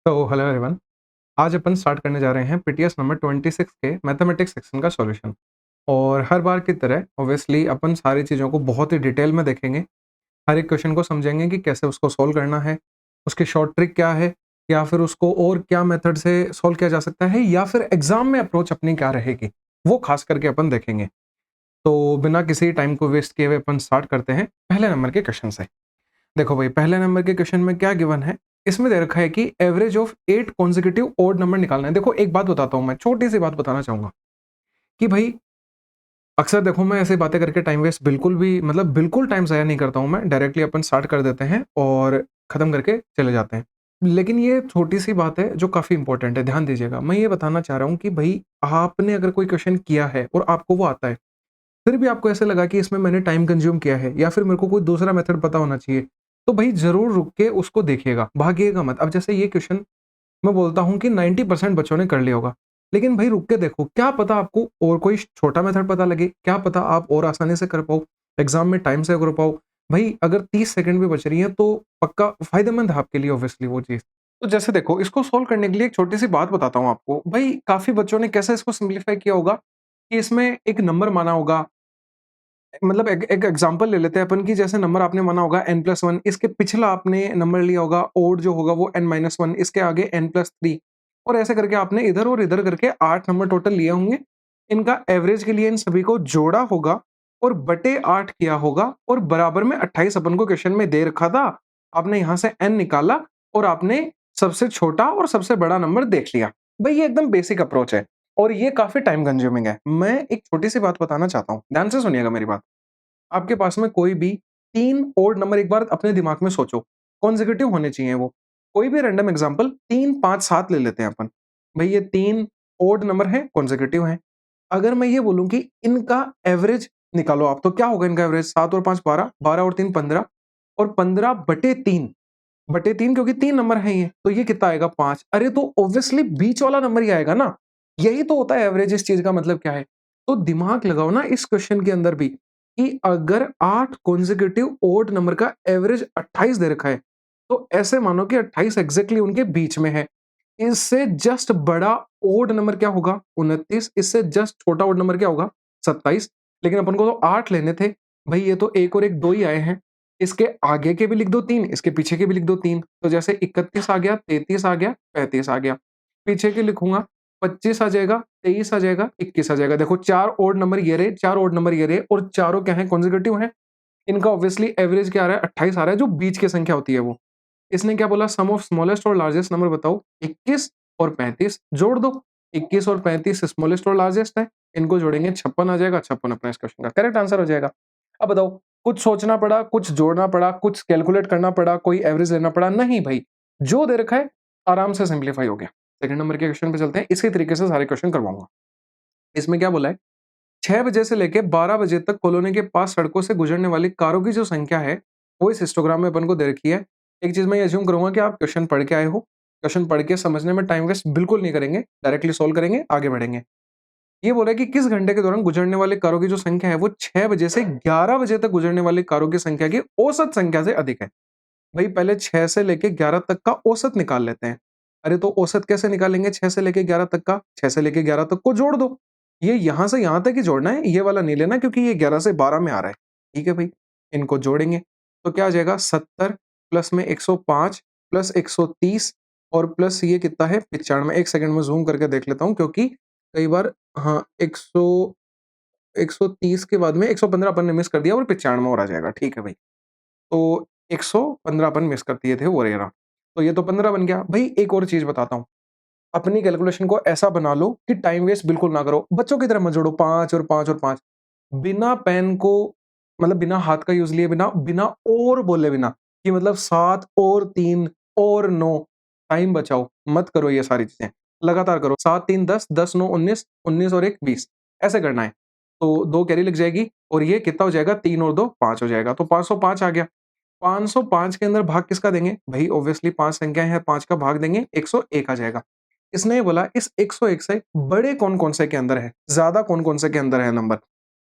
तो hello everyone. आज अपन start करने जा रहे हैं पीटीएस नंबर 26 के मैथमेटिक्स सेक्शन का सॉल्यूशन। और हर बार की तरह ऑब्वियसली अपन सारी चीज़ों को बहुत ही डिटेल में देखेंगे। हर एक क्वेश्चन को समझेंगे कि कैसे उसको सॉल्व करना है, उसकी शॉर्ट ट्रिक क्या है, या फिर उसको और क्या मेथड से सॉल्व किया जा सकता है, या फिर एग्जाम में अप्रोच अपनी क्या रहेगी, वो खास करके अपन देखेंगे। तो बिना किसी टाइम को वेस्ट किए हुए अपन स्टार्ट करते हैं पहले नंबर के क्वेश्चन से। देखो भाई, पहले नंबर के क्वेश्चन में क्या गिवन है, इसमें दे रखा है कि average of 8 consecutive odd number निकालना है। देखो एक बात बताता हूं, मैं छोटी सी बात बताना चाहूंगा कि भाई अक्सर देखो मैं ऐसी बातें करके टाइम वेस्ट बिल्कुल भी बिल्कुल टाइम ज़ाया नहीं करता हूं। मैं डायरेक्टली अपन स्टार्ट कर देते हैं और खत्म करके चले जाते हैं। लेकिन ये छोटी सी बात है जो काफ़ी इंपॉर्टेंट है, ध्यान दीजिएगा। मैं ये बताना चाह रहा हूँ कि भाई आपने अगर कोई क्वेश्चन किया है और आपको वो आता है, फिर भी आपको ऐसा लगा कि इसमें मैंने टाइम कंज्यूम किया है या फिर मेरे को कोई दूसरा मेथड पता होना चाहिए, तो भाई ज़रूर रुक के उसको देखिएगा, भागिएगा मत। अब जैसे ये क्वेश्चन मैं बोलता हूँ कि 90% बच्चों ने कर लिया होगा, लेकिन भाई रुक के देखो, क्या पता आपको और कोई छोटा मेथड पता लगे, क्या पता आप और आसानी से कर पाओ, एग्ज़ाम में टाइम से कर पाओ। भाई अगर 30 सेकंड भी बच रही है तो पक्का फ़ायदेमंद है आपके लिए ऑब्वियसली वो चीज़। तो जैसे देखो, इसको सोल्व करने के लिए एक छोटी-सी बात बताता हूँ आपको। भाई काफ़ी बच्चों ने कैसे इसको सिम्प्लीफाई किया होगा कि इसमें एक नंबर माना होगा। एक एक एग्जांपल ले लेते हैं अपन की, जैसे नंबर आपने माना होगा n+1, इसके पिछला आपने नंबर लिया होगा ओड जो होगा वो n-1, इसके आगे n+3, और ऐसे करके आपने इधर और इधर करके 8 नंबर टोटल लिए होंगे। इनका एवरेज के लिए इन सभी को जोड़ा होगा और बटे 8 किया होगा, और बराबर में 28 अपन को क्वेश्चन में दे रखा था। आपने यहाँ से n निकाला और आपने सबसे छोटा और सबसे बड़ा नंबर देख लिया। भाई ये एकदम बेसिक अप्रोच है और ये काफी टाइम कंज्यूमिंग है। मैं एक छोटी सी बात बताना चाहता हूँ, ध्यान से सुनिएगा मेरी बात। आपके पास में कोई भी 3 ओड नंबर एक बार अपने दिमाग में सोचो, कॉन्सेक्यूटिव होने चाहिए वो। कोई भी रैंडम एग्जांपल 3, 5, 7 ले लेते हैं अपन। भई ये 3 ओड नंबर हैं, कॉन्सेक्यूटिव हैं। अगर मैं ये बोलूँ कि इनका एवरेज निकालो आप, तो क्या होगा इनका एवरेज? 7 और 5 12, 12 और 3 15, और 15 बटे 3, क्योंकि 3 नंबर हैं ये, तो ये कितना आएगा? 5। अरे तो ऑब्वियसली बीच वाला नंबर ही आएगा ना। यही तो होता है एवरेज। इस चीज़ का मतलब क्या है? तो दिमाग लगाओ ना इस क्वेश्चन के अंदर भी, कि अगर 8 कॉन्सेक्यूटिव ओड नंबर का एवरेज 28 दे रखा है, तो ऐसे मानो कि 28 एग्ज़ैक्टली उनके बीच में है। इससे जस्ट बड़ा ओड नंबर क्या होगा? 29। इससे जस्ट छोटा ओड नंबर क्या होगा? 27। लेकिन अपन को तो 8 लेने थे। भई ये तो 1 और 1 2 ही आए हैं। इसके आगे के भी लिख दो 3, इसके पीछे के भी लिख दो 3। तो जैसे 31 आ गया, 33 आ गया, 35 आ गया। पीछे के लिखूँगा, 25 आ जाएगा, 23 आ जाएगा, 21 आ जाएगा। देखो 4 ओड नंबर ये रहे, 4 ओड नंबर ये रहे, और चारों क्या हैं? कॉन्सेक्यूटिव हैं। इनका ऑब्वियसली एवरेज क्या आ रहा है? 28 आ रहा है, जो बीच की संख्या होती है वो। इसने क्या बोला? सम ऑफ स्मॉलेस्ट और लार्जेस्ट नंबर बताओ। 21 और 35 जोड़ दो। 21 और 35 स्मॉलेस्ट और लार्जेस्ट है। इनको जोड़ेंगे 56 आ जाएगा। 56 अपना इस क्वेश्चन का करेक्ट आंसर हो जाएगा। अब बताओ, कुछ सोचना पड़ा, कुछ जोड़ना पड़ा, कुछ कैलकुलेट करना पड़ा, कोई एवरेज लेना पड़ा? नहीं भाई, जो दे रखा है आराम से सिंप्लीफाई हो गया। सेकंड नंबर के क्वेश्चन पे चलते हैं। इसी तरीके से सारे क्वेश्चन करवाऊंगा। इसमें क्या बोला है? 6 बजे से लेके 12 बजे तक कॉलोनी के पास सड़कों से गुजरने वाली कारों की जो संख्या है, वो इस हिस्टोग्राम में अपन को दे रखी है। एक चीज़ मैं ये अज़्यूम करूँगा कि आप क्वेश्चन पढ़ के आए हो। क्वेश्चन पढ़ के समझने में टाइम वेस्ट बिल्कुल नहीं करेंगे, डायरेक्टली सॉल्व करेंगे, आगे बढ़ेंगे। ये बोला है कि किस घंटे के दौरान गुजरने वाली कारों की जो संख्या है, वो 6 बजे से 11 बजे तक गुजरने वाली कारों की संख्या की औसत संख्या से अधिक है। भई पहले 6 से लेके 11 तक का औसत निकाल लेते हैं। अरे तो औसत कैसे निकालेंगे 6 से लेके 11 तक का? 6 से लेके 11 तक को जोड़ दो। ये यहाँ से यहाँ तक ही जोड़ना है, ये वाला नहीं लेना, क्योंकि ये 11 से 12 में आ रहा है। ठीक है भई, इनको जोड़ेंगे तो क्या आ जाएगा? 70 प्लस में 105 प्लस 130 और प्लस ये कितना है? 95। 1 सेकंड में ज़ूम करके देख लेता हूँ, क्योंकि कई बार हाँ, 130 के बाद में 115 अपन ने मिस कर दिया और 95 और आ जाएगा। ठीक है भई। तो 115 अपन मिस कर दिए थे, वो रहा। तो ये तो 15 बन गया। भई एक और चीज़ बताता हूँ, अपनी कैलकुलेशन को ऐसा बना लो कि टाइम वेस्ट बिल्कुल ना करो। बच्चों की तरह मत जोड़ो 5 और 5 और 5। बिना पेन को, बिना हाथ का यूज़ लिए, बिना बिना और बोले बिना, कि 7 और 3 और 9, टाइम बचाओ, मत करो ये सारी चीज़ें। लगातार करो, 7 3 10, 10 9 19, 19 और 1 20, ऐसे करना है। तो 2 कैरी लिख जाएगी और ये कितना हो जाएगा? 3 और 2 5 हो जाएगा। तो 505 आ गया। 505 के अंदर भाग किसका देंगे? भई ऑब्वियसली 5 संख्याएँ हैं, 5 का भाग देंगे, 101 आ जाएगा। इसने ये बोला इस 101 से बड़े कौन-कौन से के अंदर है? ज़्यादा कौन-कौन से के अंदर है नंबर?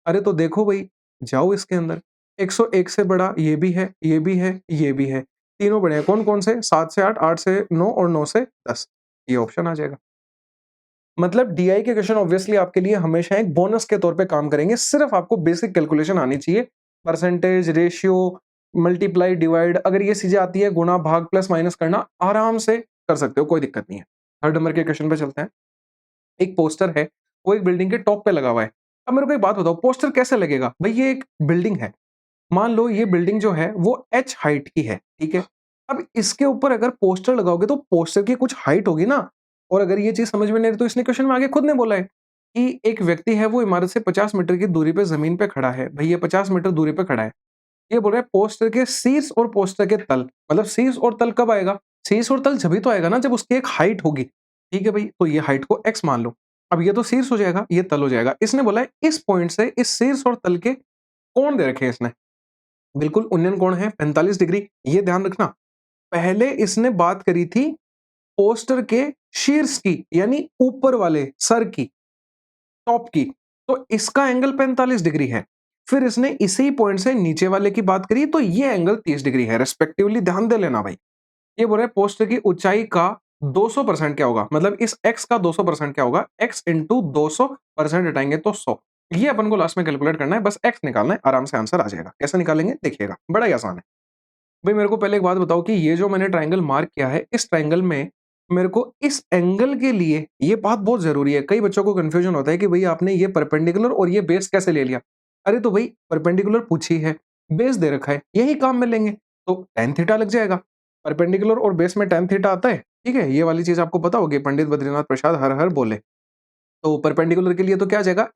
अरे तो देखो भई, जाओ इसके अंदर। 101 से बड़ा ये भी है, ये भी है, ये भी है। तीनों बड़े हैं, कौन-कौन से? 7 से 8, 8 से 9 और 9 से 10, ये ऑप्शन आ जाएगा। मतलब डीआई के क्वेश्चन ऑब्वियसली आपके लिए हमेशा एक बोनस के तौर पे काम करेंगे, सिर्फ आपको बेसिक कैलकुलेशन आनी चाहिए। परसेंटेज, रेशियो, मल्टीप्लाई, डिवाइड, अगर ये चीजें आती है, गुणा, भाग, प्लस, माइनस करना आराम से कर सकते हो, कोई दिक्कत नहीं है। थर्ड नंबर के क्वेश्चन पे चलते हैं। एक पोस्टर है, वो एक बिल्डिंग के टॉप पे लगा हुआ है। अब मेरे को एक बात बताओ, पोस्टर कैसे लगेगा? भाई ये एक बिल्डिंग है, मान लो ये बिल्डिंग जो है वो h हाइट की है, ठीक है? अब इसके ऊपर अगर पोस्टर लगाओगे तो पोस्टर की कुछ हाइट होगी ना, और अगर ये चीज समझ में नहीं आ रही तो इसने क्वेश्चन में आगे खुद ने बोला है कि एक व्यक्ति है वो इमारत से 50 मीटर की दूरी पे जमीन पे खड़ा है। भाई ये 50 मीटर दूरी पे खड़ा है, ये बोल रहा है पोस्टर के शीर्ष और पोस्टर के तल, मतलब शीर्ष और तल कब आएगा? शीर्ष और तल जब ही तो आएगा ना जब उसकी एक हाइट होगी, ठीक है भाई? तो ये हाइट को x मान लो। अब ये तो शीर्ष हो जाएगा, ये तल हो जाएगा। इसने बोला है इस पॉइंट से इस शीर्ष और तल के कोण दे रखे हैं इसने, बिल्कुल उन्नयन कोण है 45 डिग्री। ये ध्यान रखना, पहले इसने बात करी थी पोस्टर के शीर्ष की, यानी ऊपर वाले सर की, टॉप की, तो इसका एंगल 45 डिग्री है। फिर इसने इसी पॉइंट से नीचे वाले की बात करी तो ये एंगल 30 डिग्री है रेस्पेक्टिवली। ध्यान दे लेना भाई। ये बोल रहे हैं पोस्टर की ऊंचाई का 200% क्या होगा, मतलब इस x का 200% क्या होगा? x इंटू 200% हटाएंगे तो 100। ये अपन को लास्ट में कैलकुलेट करना है, बस x निकालना है, आराम से आंसर आ जाएगा। कैसे निकालेंगे देखिएगा, बड़ा ही आसान है। भाई मेरे को पहले एक बात बताओ कि ये जो मैंने ट्राइंगल मार्क किया है, इस ट्राइंगल में मेरे को इस एंगल के लिए, ये बात बहुत जरूरी है, कई बच्चों को कंफ्यूजन होता है कि भाई आपने ये परपेंडिकुलर और ये बेस कैसे ले लिया? अरे तो भाई परपेंडिकुलर पूछी है, बेस दे रखा है, यही काम में लेंगे तो tan थीटा लग जाएगा। परपेंडिकुलर और बेस में tan थीटा आता है, ठीक है? ये वाली चीज आपको पता होगी, पंडित बद्रीनाथ प्रसाद हर हर बोले। तो परपेंडिकुलर के लिए तो क्या आ जाएगा?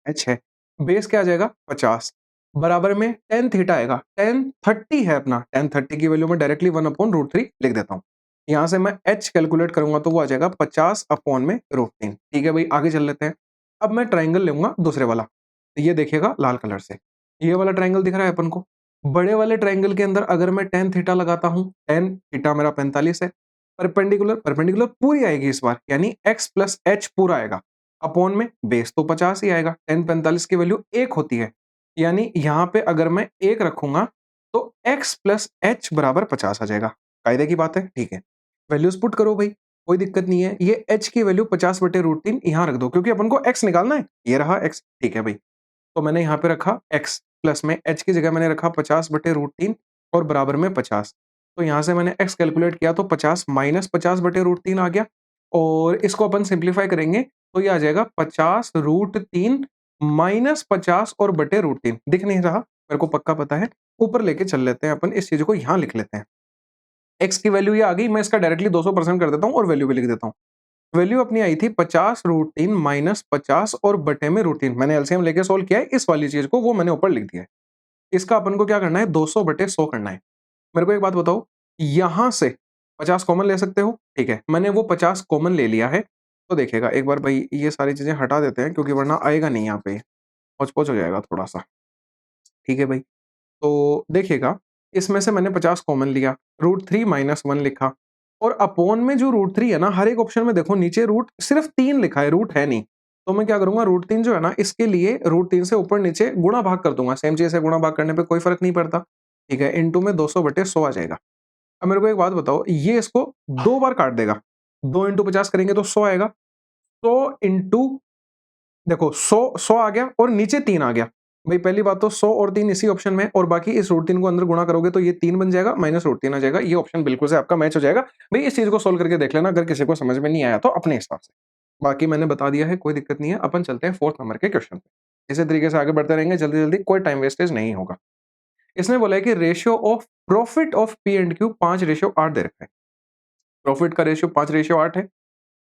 एच है। बेस क्या आ जाएगा? 50 बराबर में tan थीटा आएगा। tan 30 है अपना, tan 30 की वैल्यू में डायरेक्टली 1/√3 लिख देता हूँ। यहां से मैं h कैलकुलेट करूंगा तो वो आ जाएगा 50/√3। ठीक है भाई, आगे चल लेते हैं। अब मैं ट्राइंगल लूंगा दूसरे वाला, ये देखिएगा लाल कलर से, ये वाला ट्राइंगल दिख रहा है अपन को। बड़े वाले ट्राइंगल के अंदर अगर मैं tan थीटा लगाता हूँ, tan थीटा मेरा 45 है, परपेंडिकुलर परपेंडिकुलर पूरी आएगी इस बार, यानी x प्लस h पूरा आएगा, अपॉन में बेस तो 50 ही आएगा। tan 45 की वैल्यू 1 होती है, यानी यहां पे अगर मैं 1 रखूंगा तो x प्लस h बराबर 50 आ जाएगा। कायदे की बात है, ठीक है? वैल्यूज पुट करो भाई, कोई दिक्कत नहीं है। ये h की वैल्यू 50/√3 यहां रख दो, क्योंकि अपन को x निकालना है। ये रहा x, ठीक है भाई। तो मैंने यहाँ पे रखा x, प्लस में h की जगह मैंने रखा 50/√3 और बराबर में 50। तो यहाँ से मैंने x कैलकुलेट किया तो 50 माइनस 50/√3 आ गया, और इसको अपन सिंप्लीफाई करेंगे तो ये आ जाएगा 50√3 माइनस 50 और बटे√3। दिख नहीं रहा मेरे को, पक्का पता है। ऊपर लेके चल लेते हैं अपन, इस चीज को यहाँ लिख लेते हैं। x की वैल्यू ये आ गई, मैं इसका डायरेक्टली 200% कर देता हूँ और वैल्यू भी लिख देता हूँ। वैल्यू अपनी आई थी 50√3 माइनस 50 और बटे में √3। मैंने एलसीएम लेके सोल्व किया है इस वाली चीज को, वो मैंने ऊपर लिख दिया है। इसका अपन को क्या करना है? 200/100 करना है। मेरे को एक बात बताओ, यहां से 50 कॉमन ले सकते हो, ठीक है? मैंने वो 50 कॉमन ले लिया है। तो देखिएगा एक बार भाई, ये सारी चीजें हटा देते हैं क्योंकि वरना आएगा नहीं यहाँ पे, पहुंच पहुंच हो जाएगा थोड़ा सा, ठीक है भाई? तो देखिएगा, इसमें से मैंने 50 कॉमन लिया, √3 माइनस 1 लिखा, और अपॉन में जो √3 है ना, हर एक ऑप्शन में देखो नीचे रूट सिर्फ 3 लिखा है, रूट है नहीं। तो मैं क्या करूंगा, √3 जो है ना, इसके लिए √3 से ऊपर नीचे गुणा भाग कर दूंगा। सेम चीज है, गुणा भाग करने पे कोई फर्क नहीं पड़ता, ठीक है? इंटू में 200/100 आ जाएगा। अब मेरे को एक बात बताओ, ये इसको 2 बार काट देगा, 2 इंटू 50 करेंगे तो 100 आएगा। 100 इंटू, देखो 100 आ गया और नीचे 3 आ गया। भाई पहली बात तो 100 और 3 इसी ऑप्शन में, और बाकी इस √3 को अंदर गुणा करोगे तो ये 3 बन जाएगा, माइनस √3 आ जाएगा। ये ऑप्शन बिल्कुल से आपका मैच हो जाएगा। भाई इस चीज को सोल्व करके देख लेना, अगर किसी को समझ में नहीं आया तो अपने हिसाब से। बाकी मैंने बता दिया है, कोई दिक्कत नहीं है। अपन चलते हैं 4th नंबर के क्वेश्चन पे। इसी तरीके से आगे बढ़ते रहेंगे जल्दी जल्दी, कोई टाइम वेस्टेज नहीं होगा। इसने बोला है कि ratio of profit of P and Q 5:8 दे रखा है। प्रॉफिट का रेशियो 5:8 है,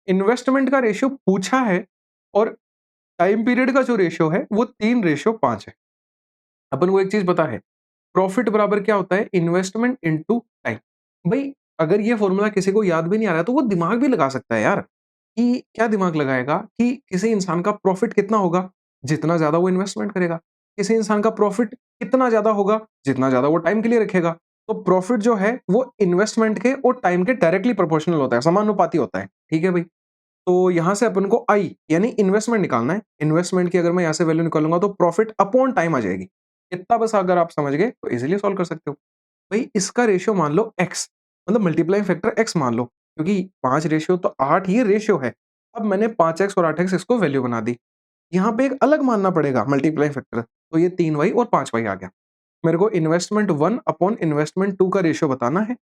इन्वेस्टमेंट का रेशियो पूछा है, और टाइम पीरियड का जो रेशियो है वो 3:5 है। अपन को एक चीज पता है, प्रॉफिट बराबर क्या होता है? Investment into time. भाई अगर ये फॉर्मूला किसी को याद भी नहीं आ रहा है तो वो दिमाग भी लगा सकता है यार, कि क्या दिमाग लगाएगा कि किसी इंसान का प्रॉफिट कितना होगा, जितना ज्यादा वो इन्वेस्टमेंट करेगा। किसी इंसान का प्रॉफिट कितना ज्यादा होगा, जितना ज्यादा वो टाइम के लिए रखेगा। तो प्रॉफिट जो है वो इन्वेस्टमेंट के और टाइम के डायरेक्टली प्रोपोर्शनल होता है, समानुपाती होता है, ठीक है भाई? तो यहां से अपन को आई यानी इन्वेस्टमेंट निकालना है। इन्वेस्टमेंट की अगर मैं यहां से वैल्यू निकालूंगा तो प्रॉफिट अपॉन टाइम आ जाएगी। इतना बस अगर आप समझ गए तो इजीली सॉल्व कर सकते हो। भाई इसका रेशियो मान लो x, मतलब मल्टीप्लाइंग फैक्टर x मान लो, क्योंकि 5 रेशियो तो 8 ये रेशियो है। अब मैंने 5x और 8x इसको वैल्यू बना दी। यहाँ पे एक अलग मानना पड़ेगा मल्टीप्लाइंग फैक्टर, तो ये 3y और 5y आ गया। मेरे को इन्वेस्टमेंट 1 अपॉन इन्वेस्टमेंट 2 का रेशियो बताना है।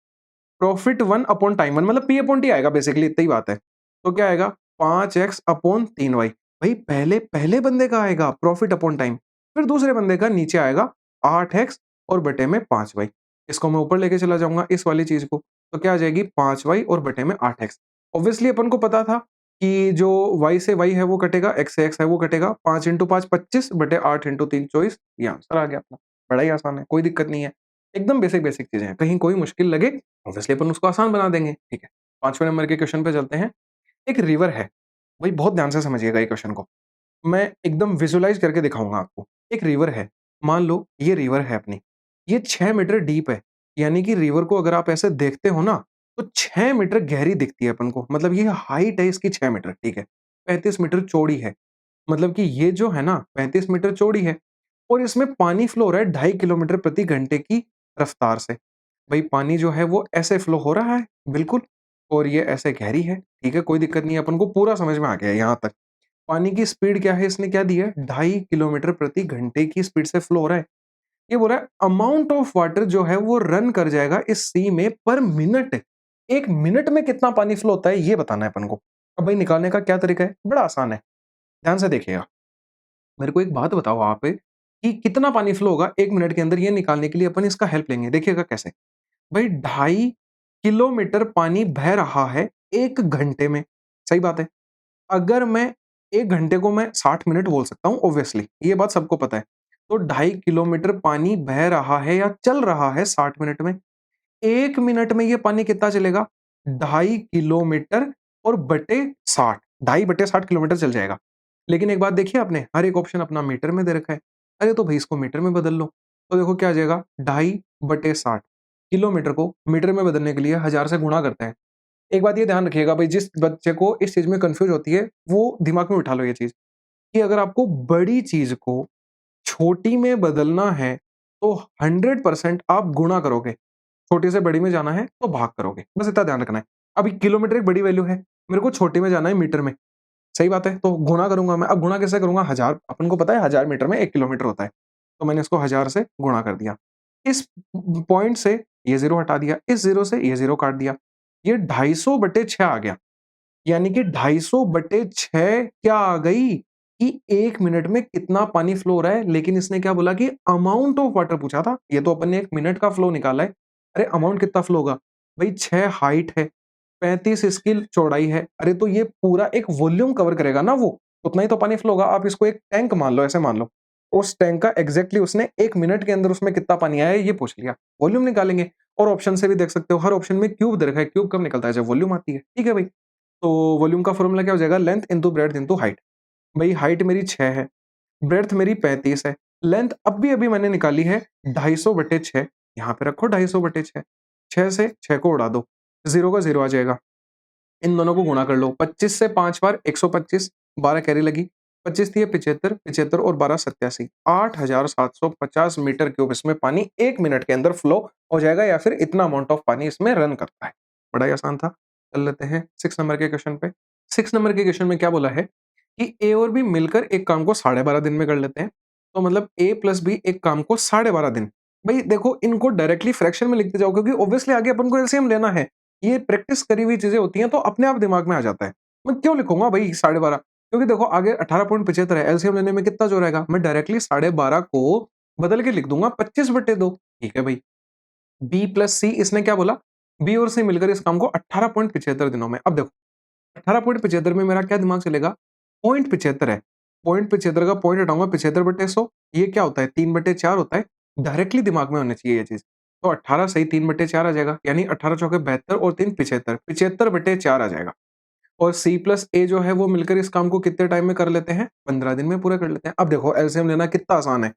प्रॉफिट 1 अपॉन टाइम 1 मतलब P अपॉन T आएगा, बेसिकली इतना ही बात है। तो क्या आएगा 5x अपॉन 3y। भाई पहले पहले बंदे का आएगा प्रॉफिट अपॉन टाइम, फिर दूसरे बंदे का नीचे आएगा 8x और बटे में 5y। इसको मैं ऊपर लेके चला जाऊंगा इस वाली चीज को, तो क्या आ जाएगी 5y और बटे में 8x। ऑब्वियसली अपन को पता था कि जो y से y है वो कटेगा, x से x है वो कटेगा। 5 इंटू 5 25 बटे 8 इंटू 3 24, ये आंसर आ गया अपना। बड़ा ही आसान है, कोई दिक्कत नहीं है, एकदम बेसिक बेसिक चीजें हैं। कहीं कोई मुश्किल लगे ऑब्वियसली अपन उसको आसान बना देंगे, ठीक है। 5वें नंबर के क्वेश्चन पे चलते हैं। एक रिवर है, भाई बहुत ध्यान से समझिएगा ये क्वेश्चन को, मैं एकदम विजुअलाइज करके दिखाऊंगा आपको। एक रिवर है, मान लो ये रिवर है अपनी, ये 6 मीटर डीप है, यानी कि रिवर को अगर आप ऐसे देखते हो ना, तो 6 मीटर गहरी दिखती है अपन को, मतलब ये हाइट है इसकी 6 मीटर, ठीक है। 35 मीटर चौड़ी है, मतलब कि ये जो है ना 35 मीटर चौड़ी है, और इसमें पानी फ्लो हो रहा है 2.5 किलोमीटर प्रति घंटे की रफ्तार से। भाई पानी जो है वो ऐसे फ्लो हो रहा है, बिल्कुल, और ये ऐसे गहरी है, ठीक है, कोई दिक्कत नहीं है, अपन को पूरा समझ में आ गया है यहाँ तक। पानी की स्पीड क्या है, इसने क्या दिया है 2.5 किलोमीटर प्रति घंटे की स्पीड से फ्लो हो रहा है। ये बोल रहा है अमाउंट ऑफ वाटर जो है वो रन कर जाएगा इस सी में पर मिनट। 1 मिनट में कितना पानी फ्लो होता है ये बताना है अपन को। अब भाई निकालने का क्या तरीका है, बड़ा आसान है, ध्यान से देखिएगा। मेरे को एक बात बताओ आप कि कितना पानी फ्लो होगा 1 मिनट के अंदर, ये निकालने के लिए अपन इसका हेल्प लेंगे। देखिएगा कैसे, भाई 2.5 किलोमीटर पानी बह रहा है 1 घंटे में, सही बात है। अगर मैं 1 घंटे को मैं 60 मिनट बोल सकता हूँ ऑब्वियसली, ये बात सबको पता है। तो 2.5 किलोमीटर पानी बह रहा है या चल रहा है 60 मिनट में। 1 मिनट में ये पानी कितना चलेगा 2.5 किलोमीटर और बटे 60, 2.5 बटे 60 किलोमीटर चल जाएगा। लेकिन एक बात देखिए आपने, हर एक ऑप्शन अपना मीटर में दे रखा है। अरे तो भाई इसको मीटर में बदल लो, तो देखो क्या आ जाएगा 2.5 बटे 60। किलोमीटर को मीटर में बदलने के लिए 1000 से गुणा करते हैं। एक बात ये ध्यान रखिएगा भाई, जिस बच्चे को इस चीज में कंफ्यूज होती है वो दिमाग में उठा लो ये चीज, कि अगर आपको बड़ी चीज को छोटी में बदलना है तो 100% आप गुणा करोगे, छोटी से बड़ी में जाना है तो भाग करोगे, बस इतना ध्यान रखना है। अभी किलोमीटर एक बड़ी वैल्यू है, मेरे को छोटी में जाना है मीटर में, सही बात है, तो गुणा करूंगा मैं। अब गुणा कैसे करूंगा, 1000, अपन को पता है 1000 मीटर में 1 किलोमीटर होता है, तो मैंने इसको 1000 से गुणा कर दिया। इस पॉइंट से ये जीरो हटा दिया, इस जीरो से ये जीरो काट दिया, ये 250 बटे 6 आ गया। यानी कि 250 बटे 6 क्या आ गई कि 1 मिनट में कितना पानी फ्लो हो रहा है। लेकिन इसने क्या बोला कि अमाउंट ऑफ वाटर पूछा था, ये तो अपन ने 1 मिनट का फ्लो निकाला है। अरे अमाउंट कितना फ्लो होगा भाई, 6 हाइट है, 35 इसकी चौड़ाई है, अरे तो ये पूरा एक वॉल्यूम कवर करेगा ना, वो उतना ही तो पानी फ्लो होगा। आप इसको एक टैंक मान लो, ऐसे मान लो, उस टैंक का एग्जैक्टली उसने 1 मिनट के अंदर उसमें कितना पानी आया है ये पूछ लिया, वॉल्यूम निकालेंगे। और ऑप्शन से भी देख सकते हो, हर ऑप्शन में क्यूब दे रखा है, क्यूब कब निकलता है जब वॉल्यूम आती है, ठीक है भाई। तो वॉल्यूम का फॉर्मूला क्या हो जाएगा, length into breadth into height. भाई हाइट मेरी 6 है, ब्रेड्थ मेरी 35 है, लेंथ अभी अभी मैंने निकाली है 250 बटे 6, यहाँ पे रखो 250 बटे 6, 6 से 6 को उड़ा दो, जीरो का जीरो आ जाएगा। इन दोनों को गुणा कर लो, 25 से 5 बार 125, 12 कैरी लगी, 25 थी 75, 75 और 12 87, 8750 मीटर क्यूब इसमें पानी 1 मिनट के अंदर फ्लो हो जाएगा, या फिर इतना अमाउंट ऑफ पानी इसमें रन करता है। बड़ा ही आसान था। चल लेते हैं 6 नंबर के क्वेश्चन पे। 6 नंबर के क्वेश्चन में क्या बोला है कि ए और बी मिलकर एक काम को 12.5 दिन में कर लेते हैं। तो मतलब ए प्लस बी एक काम को 12.5 दिन। भाई देखो इनको डायरेक्टली फ्रैक्शन में लिखते जाओ, क्योंकि ऑब्वियसली आगे अपन को एलसीएम लेना है। ये प्रैक्टिस करी हुई चीजें होती हैं तो अपने आप दिमाग में आ जाता है। मैं क्यों लिखूंगा भाई 12.5, क्योंकि देखो आगे 18.75 है, एलसीएम लेने में कितना जोर आएगा, मैं डायरेक्टली 12.5 को बदल के लिख दूंगा 25/2, ठीक है भाई। बी प्लस सी इसने क्या बोला, बी और सी मिलकर इस काम को 18.75 दिनों में। अब देखो 18.75 में मेरा क्या दिमाग चलेगा, 0.75 है, 0.75 का पॉइंट हटाऊंगा 75/100, ये क्या होता है 3/4 होता है। डायरेक्टली दिमाग में होनी चाहिए ये चीज। तो 18 सही 3/4 आ जाएगा, यानी 18 चौके 72 और 3 75, 75/4 आ जाएगा। और सी प्लस ए जो है वो मिलकर इस काम को कितने टाइम में कर लेते हैं, 15 दिन में पूरा कर लेते हैं। अब देखो एलसीएम लेना कितना आसान है,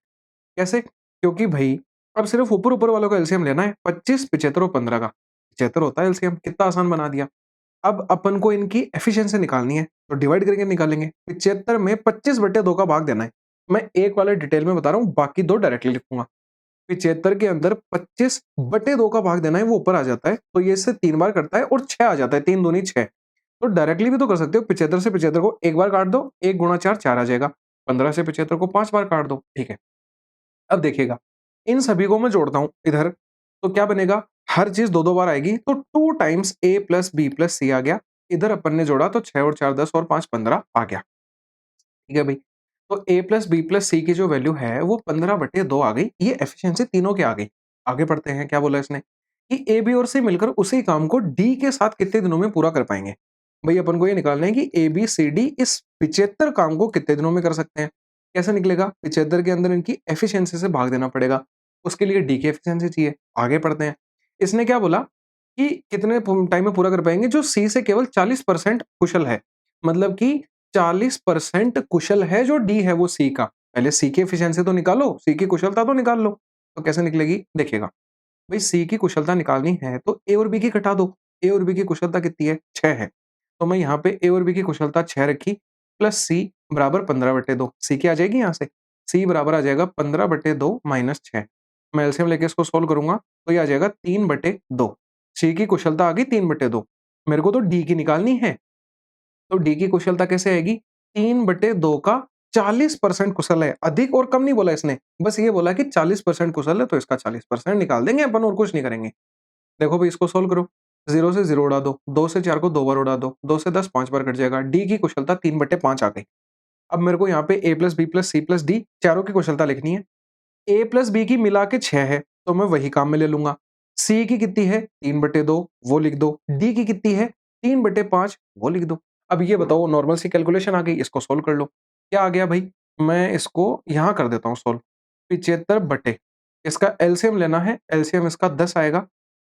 कैसे, क्योंकि भाई अब सिर्फ ऊपर ऊपर वालों का एलसीएम लेना है, 25, 75 और 15 का 75 होता है एलसीएम, कितना आसान बना दिया। अब अपन को इनकी एफिशिएंसी निकालनी है, तो डिवाइड करके निकालेंगे। 75 में 25/2 का भाग देना है। मैं एक वाले डिटेल में बता रहा हूँ, बाकी दो डायरेक्टली लिखूंगा। 75 के अंदर 25/2 का भाग देना है, वो ऊपर आ जाता है, तो ये इससे 3 बार कटता है और 6 आ जाता है, 3 दूनी 6। तो डायरेक्टली भी तो कर सकते हो, 75 से 75 को 1 बार काट दो, 1 गुणा 4 4 आ जाएगा। 15 से 75 को 5 बार काट दो, ठीक है। अब देखिएगा, इन सभी को मैं जोड़ता हूँ इधर, तो क्या बनेगा? हर चीज़ 2-2 बार आएगी, तो 2 times a plus b plus c आ गया। इधर अपन ने जोड़ा तो 6 और 4 10 और 5 15 आ गया। ठीक है भाई। तो a plus b plus c की जो वैल्यू है वो 15/2 आ गई। ये एफिशिएंसी तीनों की आ गई। आगे बढ़ते हैं, क्या बोला इसने कि a, b और c मिलकर उसी काम को d के साथ कितने दिनों में पूरा कर पाएँगे? भई अपन को ये निकालना है कि a, b, c, d इस 75 काम को कितने दिनों में कर सकते हैं? कैसे निकलेगा? 75 के अंदर इनकी एफिशिएंसी से भाग देना पड़ेगा। उसके लिए d की एफिशिएंसी चाहिए। आगे पढ़ते हैं। इसने क्या बोला कि कितने टाइम में पूरा कर पाएँगे? जो c से केवल 40% कुशल है। मतलब कि 40% कुशल है, जो डी है वो सी का। पहले सी की एफिशिएंसी तो निकालो, सी की कुशलता तो निकाल लो। तो कैसे निकलेगी? देखिएगा, भाई सी की कुशलता निकालनी है तो ए और बी की घटा दो। ए और बी की कुशलता कितनी है? 6 है। तो मैं यहाँ पे ए और बी की कुशलता 6 रखी प्लस सी बराबर 15/2। सी क्या आ जाएगी यहाँ से? सी बराबर आ जाएगा 15/2 माइनस 6। मैं एलसीएम लेके इसको सोल्व करूँगा तो ये आ जाएगा 3/2। सी की कुशलता आ गई 3/2। मेरे को तो डी की निकालनी है। तो डी की कुशलता कैसे आएगी? 3/2 का 40% कुशल है। अधिक और कम नहीं बोला इसने, बस ये बोला कि 40% कुशल है, तो इसका 40% निकाल देंगे अपन, और कुछ नहीं करेंगे। देखो भाई, इसको सोल्व करो। 0 से 0 उड़ा दो, 2 से 4 को 2 बार उड़ा दो, 2 से 10 5 बार कट जाएगा। डी की कुशलता 3/5 आ गई। अब मेरे को यहाँ पे a plus B plus C plus D चारों की कुशलता लिखनी है। a प्लस बी की मिला के 6 है, तो मैं वही काम में ले लूंगा। c की कितनी है? 3/2, वो लिख दो। d की कितनी है? 3/5, वो लिख दो। अब ये बताओ, नॉर्मल सी कैलकुलेशन आ गई, इसको सोल्व कर लो। क्या आ गया भाई? मैं इसको यहाँ कर देता हूँ सोल्व। 75 बटे, इसका एलसीएम लेना है, एलसीएम इसका 10 आएगा,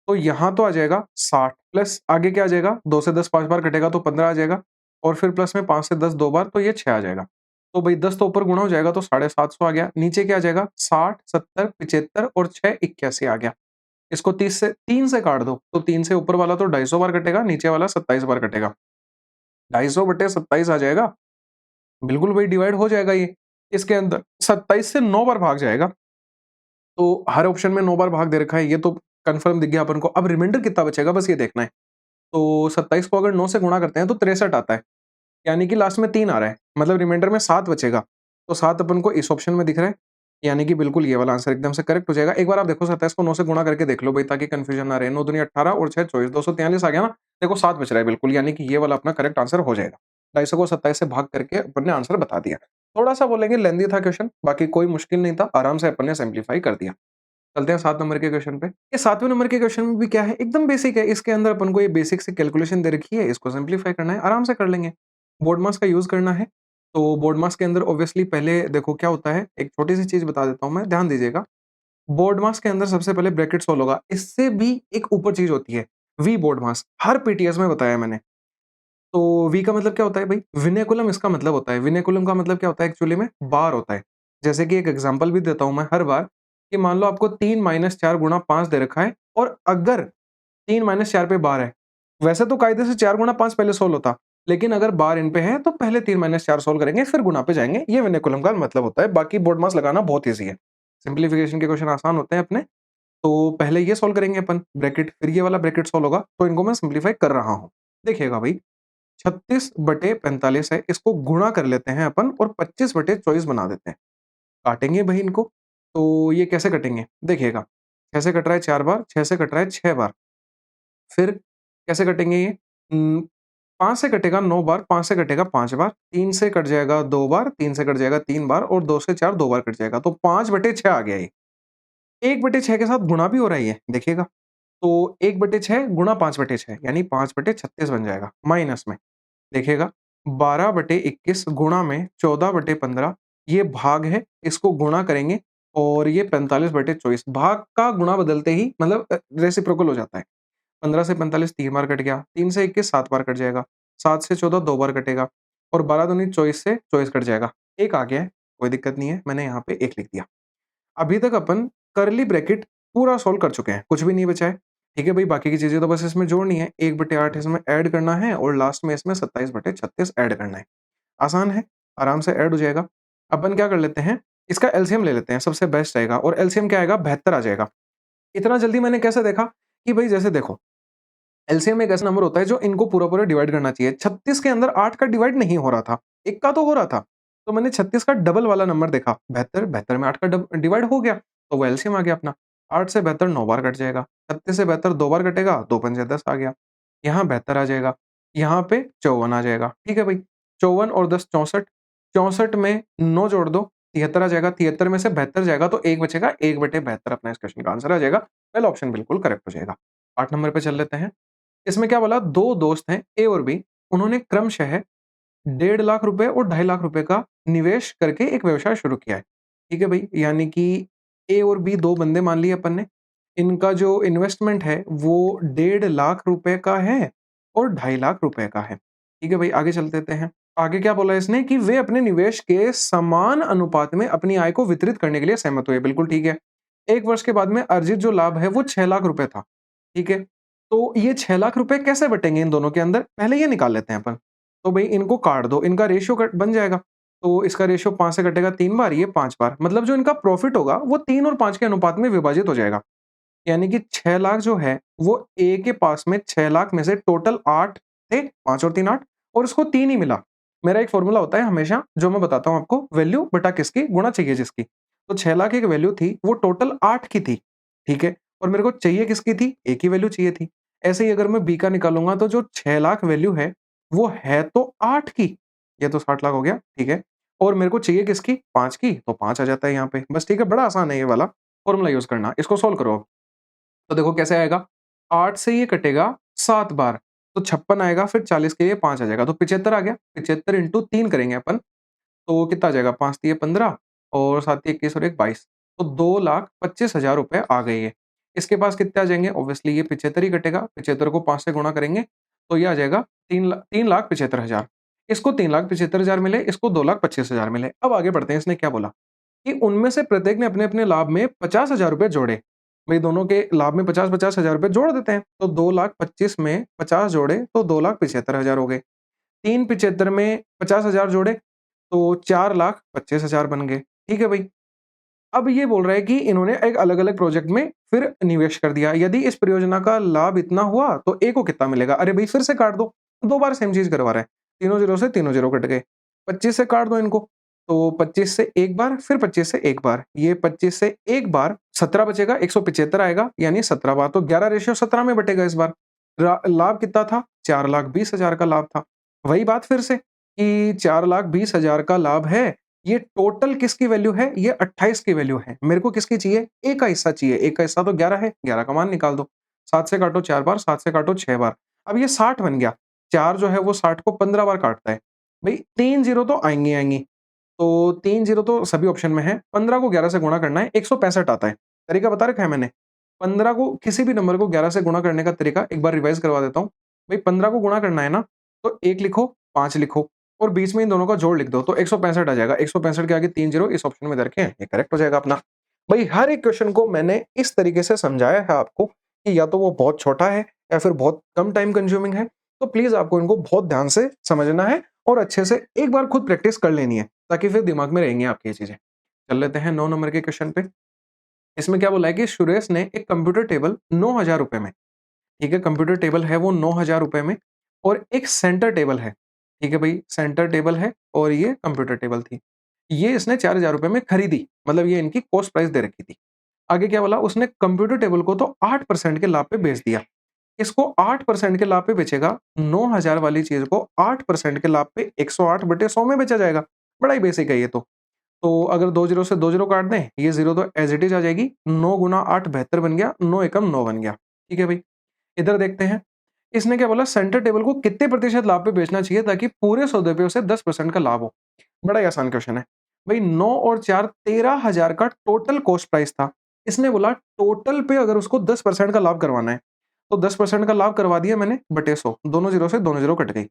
तो यहाँ तो आ जाएगा 60, प्लस आगे क्या आ जाएगा? 2 से 10 5 बार कटेगा तो 15 आ जाएगा, और फिर प्लस में 5 से 10 2 बार, तो ये 6 आ जाएगा। तो भाई 10 तो ऊपर गुणा हो जाएगा, तो 750 आ गया। नीचे क्या आ जाएगा? 60, 70, 75 और 6 81 आ गया। इसको 30 से 3 से काट दो, तो 3 से ऊपर वाला तो 250 बार कटेगा, नीचे वाला 27 बार कटेगा। 250/27 आ जाएगा। बिल्कुल भाई, डिवाइड हो जाएगा ये। इसके अंदर 27 से 9 बार भाग जाएगा। तो हर ऑप्शन में 9 बार भाग दे रखा है, ये तो कंफर्म दिख गया अपन को। अब रिमाइंडर कितना बचेगा, बस ये देखना है। तो 27 को अगर 9 से गुणा करते हैं तो 63 आता है। यानी कि लास्ट में 3 आ रहा है, मतलब रिमाइंडर में 7 बचेगा। तो 7 अपन को इस ऑप्शन में दिख रहा है, यानी कि बिल्कुल ये वाला आंसर एकदम से करेक्ट हो जाएगा। एक बार आप देखो, 27 को 9 से गुणा करके देख लो भाई, ताकि कंफ्यूजन ना रहे। 9 दूनी 18 और 6 24, 243 आ गया ना। देखो 7 बच रहा है बिल्कुल, यानी कि ये वाला अपना करेक्ट आंसर हो जाएगा। 250 को 27 से भाग करके अपन ने आंसर बता दिया। थोड़ा-सा बोलेंगे लेंथी था क्वेश्चन, बाकी कोई मुश्किल नहीं था, आराम से अपन ने सिम्प्लीफाई कर दिया। चलते हैं 7 नंबर के क्वेश्चन पे। ये 7वें नंबर के क्वेश्चन में भी क्या है, एकदम बेसिक है। इसके अंदर अपन को ये बेसिक सी कैलकुलेशन दे रखी है, इसको सिंप्लीफाई करना है, आराम से कर लेंगे। बोर्ड मास का यूज़ करना है। तो बोर्ड मास के अंदर ऑब्वियसली पहले देखो क्या होता है, एक छोटी-सी चीज़ बता देता हूँ मैं, ध्यान दीजिएगा। बोर्ड मास के अंदर सबसे पहले ब्रैकेट सोल्व होगा, इससे भी एक ऊपर चीज़ होती है, वी बोर्ड मास। हर पीटीएस में बताया मैंने। तो वी का मतलब क्या होता है भाई? विनयकुलम इसका मतलब होता है। विनयकुलम का मतलब क्या होता है एक्चुअली में? बार होता है। जैसे कि एक एग्जांपल भी देता हूँ मैं हर बार, कि मान लो आपको 3 - 4 गुणा 5 दे रखा है, और अगर 3 - 4 पे बार है, वैसे तो कायदे से 4 गुणा 5 पहले सोल्व होता, लेकिन अगर बार इन पे है तो पहले 3 - 4 सोल्व करेंगे, फिर गुणा पे जाएँगे। ये विनयकुलम का मतलब होता है। बाकी बोर्ड मास लगाना बहुत ईज़ी है। सिम्प्लीफिकेशन के क्वेश्चन आसान होते हैं अपने। तो पहले ये सोल्व करेंगे अपन ब्रैकेट, फिर ये वाला ब्रैकेट सोल्व होगा, तो इनको मैं सिम्प्लीफाई कर रहा हूँ। देखिएगा भाई, 36/45 है, इसको गुणा कर लेते हैं अपन और 25/24 बना देते हैं। काटेंगे भाई इनको, तो ये कैसे कटेंगे? देखिएगा, 6 से कट रहा है 4 बार, 6 से कट रहा है 6 बार। फिर कैसे कटेंगे ये? 5 से कटेगा 9 बार, 5 से कटेगा 5 बार, 3 से कट जाएगा 2 बार, 3 से कट जाएगा 3 बार, और 2 से 4 2 बार कट जाएगा। तो 5/6 आ गया ये। 1/6 के साथ गुणा भी हो रहा है ये, देखिएगा। तो 1/6 गुणा 5/6 यानी 5/36 बन जाएगा, माइनस में देखिएगा 12/21 गुणा में 14/15, ये भाग है, इसको गुणा करेंगे, और ये 45/24। भाग का गुणा बदलते ही मतलब रेसिप्रोकल हो जाता है। 15 से 45 3 बार कट गया, 3 से 21 7 बार कट जाएगा, 7 से 14 2 बार कटेगा, और 12 दूनी 24 से 24 कट जाएगा। 1 आ गया है, कोई दिक्कत नहीं है, मैंने यहाँ पे 1 लिख दिया। अभी तक अपन कर्ली ब्रैकेट पूरा सॉल्व कर चुके हैं, कुछ भी नहीं बचा है। ठीक है भाई, बाकी की चीज़ें तो बस इसमें जोड़नी है। 1/8 इसमें ऐड करना है, और लास्ट में इसमें 27/36 ऐड करना है। आसान है, आराम से ऐड हो जाएगा। अपन क्या कर लेते हैं, इसका एलसीएम ले लेते हैं, सबसे बेस्ट रहेगा और एलसीएम क्या आएगा 72 आ जाएगा। इतना जल्दी मैंने कैसे देखा कि भाई जैसे देखो एलसीएम एक ऐसा नंबर होता है जो इनको पूरा-पूरा डिवाइड करना चाहिए। 36 के अंदर 8 का डिवाइड नहीं हो रहा था, 1 का तो हो रहा था। तो मैंने 36 का डबल वाला नंबर देखा 72, 72 में 8 का डिवाइड हो गया, तो वो एलसीएम आ गया अपना। 8 से 72 9 बार कट जाएगा, 36 से 72 2 बार कटेगा, 2 पंजे 10 आ गया। यहाँ 72 आ जाएगा, यहाँ पे 54 आ जाएगा, ठीक है भाई। 54 और 10 64, 64 में 9 जोड़ दो, 73 आ जाएगा, 73 में से 72 जाएगा तो 1 बचेगा, 1/72 अपना इस क्वेश्चन का आंसर आ जाएगा। पहला ऑप्शन बिल्कुल करेक्ट हो जाएगा। 8 नंबर पे चल लेते हैं। इसमें क्या बोला 2 दोस्त हैं ए और बी, उन्होंने क्रमशः 1.5 लाख रुपए और 2.5 लाख रुपए का निवेश करके एक व्यवसाय शुरू किया है। ठीक है भाई? यानी कि ए और बी 2 बंदे मान लिए अपन ने। इनका जो इन्वेस्टमेंट है वो 1.5 लाख रुपए का है और 2.5 लाख रुपए का है। ठीक है भाई? आगे चल देते हैं। आगे क्या बोला इसने कि वे अपने निवेश के समान अनुपात में अपनी आय को वितरित करने के लिए सहमत हुए। बिल्कुल ठीक है। 1 वर्ष के बाद में अर्जित जो लाभ है वो 6 लाख रुपए था। ठीक है? तो ये 6 लाख रुपए कैसे बटेंगे इन दोनों के अंदर? पहले ये निकाल लेते हैं अपन। तो भई इनको काट दो, इनका रेशियो कट बन जाएगा। तो इसका रेशियो 5 से कटेगा 3 बार, ये 5 बार। मतलब जो इनका प्रॉफिट होगा वो 3 और 5 के अनुपात में विभाजित हो जाएगा। यानी कि 6 लाख जो है वो ए के पास में 6 लाख में से टोटल 8 थे, 5 और 3 8 और उसको 3 ही मिला। मेरा एक फ़ॉर्मूला होता है हमेशा जो मैं बताता हूँ आपको, वैल्यू बटा किसकी गुणा चाहिए जिसकी। तो 6 लाख एक वैल्यू थी, वो टोटल 8 की थी, ठीक है? और मेरे को चाहिए किसकी थी? ए की वैल्यू चाहिए थी। ऐसे ही अगर मैं बी का निकालूँगा तो जो 6 लाख वैल्यू है, वो है तो 8 की। ये तो 60 लाख हो गया, ठीक है? और मेरे को चाहिए किसकी? 5 की, तो 5 आ जाता है यहाँ पे। बस ठीक है, बड़ा आसान है ये वाला फ़ॉर्मूला यूज़ करना। इसको सॉल्व करो अब। तो देखो कैसे आएगा? 8 से ये कटेगा 7 बार, तो 56 आएगा, फिर 40 के लिए 5 आ जाएगा, तो 75 आ गया। 75 इंटू 3 करेंगे अपन, तो कितना आ जाएगा? 5 तिये 15 और 7 तिये 21 और 1 22, तो 2,25,000 रुपए आ गए ये। इसके पास कितने आ जाएँगे? ऑब्वियसली ये 75 ही कटेगा, 75 को 5 से गुणा करेंगे, तो ये आ जाएगा 3,75,000। इसको 3,75,000 मिले, इसको 2,25,000 मिले। अब आगे बढ़ते हैं, इसने क्या बोला कि उनमें से प्रत्येक ने अपने-अपने लाभ में 50,000 रुपए जोड़े। भई दोनों के लाभ में 50-50 हज़ार रुपए जोड़ देते हैं, तो 2,25,000 में 50 जोड़े तो 2,75,000 हो गए। 3 75 में 50,000 जोड़े तो 4,25,000 बन गए। ठीक है भई? अब ये बोल रहा है कि इन्होंने एक अलग-अलग प्रोजेक्ट में फिर निवेश कर दिया। यदि इस परियोजना का लाभ इतना हुआ तो ए को कितना मिलेगा? अरे भई फिर से काट दो। 2 बार सेम चीज़ करवा रहा है। तीनों ज़ीरो से तीनों ज़ीरो कट गए। 25 से काट दो इनको। तो 25 से 1 बार, फिर 25 से 1 बार। ये 25 से 1 बार 17 बचेगा, 175 आएगा यानी 17 बार। तो 11 रेशियो 17 में बटेगा इस बार। लाभ कितना था? 4,20,000 का लाभ था। वही बात फिर से कि 4,20,000 का लाभ है, ये टोटल किसकी वैल्यू है? ये 28 की वैल्यू है। मेरे को किसकी चाहिए? ए का हिस्सा चाहिए। ए का हिस्सा तो 11 है, 11 का मान निकाल दो। 7 से काटो 4 बार, 7 से काटो 6 बार। अब ये 60 बन गया। 4 जो है वो 60 को 15 बार काटता है। भई 3 ज़ीरो तो आएँगी ही आएँगी। तो 3 ज़ीरो तो सभी ऑप्शन में है। 15 को 11 से गुणा करना है, 165 आता है। तरीका बता रखा है मैंने। 15 को किसी भी नंबर को 11 से गुणा करने का तरीका एक बार रिवाइज़ करवा देता हूँ। भई 15 को गुणा करना है ना, तो 1 लिखो, 5 लिखो और बीच में इन दोनों का जोड़ लिख दो, तो 165 आ जाएगा। 165 के आगे 3 ज़ीरो इस ऑप्शन में इधर के हैं, ये करेक्ट हो जाएगा अपना। भई हर एक क्वेश्चन को मैंने इस तरीके से समझाया है आपको कि या तो वो बहुत छोटा है या फिर बहुत कम टाइम कंज्यूमिंग है। तो प्लीज़ आपको इनको बहुत ध्यान से समझना है और अच्छे से एक बार खुद प्रैक्टिस कर लेनी है, ताकि फिर दिमाग में रहेंगी आपकी ये चीज़ें। चल लेते हैं 9 नंबर के क्वेश्चन पे। इसमें क्या बोला है कि सुरेश ने एक कंप्यूटर टेबल 9,000 रुपए में, ठीक है, कंप्यूटर टेबल है वो 9,000 रुपए में और एक सेंटर टेबल है, ठीक है भाई, सेंटर टेबल है और ये कंप्यूटर टेबल थी। ये इसने 4,000 रुपए में खरीदी, मतलब ये इनकी कॉस्ट प्राइस दे रखी थी। आगे क्या बोला, उसने कंप्यूटर टेबल को तो 8% के लाभ पे बेच दिया। इसको 8% के लाभ पे बेचेगा, 9,000 वाली चीज़ को 8% के लाभ पे 108/100 में बेचा जाएगा। बड़ा ही बेसिक है ये तो। तो अगर 2 ज़ीरो से 2 ज़ीरो काट दें, ये ज़ीरो तो एज़ इट इज़ आ जाएगी। 9 गुना 8 72 बन गया, 9 एकम 9 बन गया। ठीक है भाई? इधर देखते हैं, इसने क्या बोला सेंटर टेबल को कितने प्रतिशत लाभ पे बेचना चाहिए ताकि पूरे सौदे पे उसे 10% का लाभ हो? बड़ा ही आसान क्वेश्चन है। भाई 9 और 4 13,000 का टोटल कॉस्ट प्राइस था। इसने बोला टोटल पे अगर उसको 10% का लाभ करवाना है, तो 10% का लाभ करवा दिया मैंने बटे 100, दोनों ज़ीरो से दोनों ज़ीरो कट गई।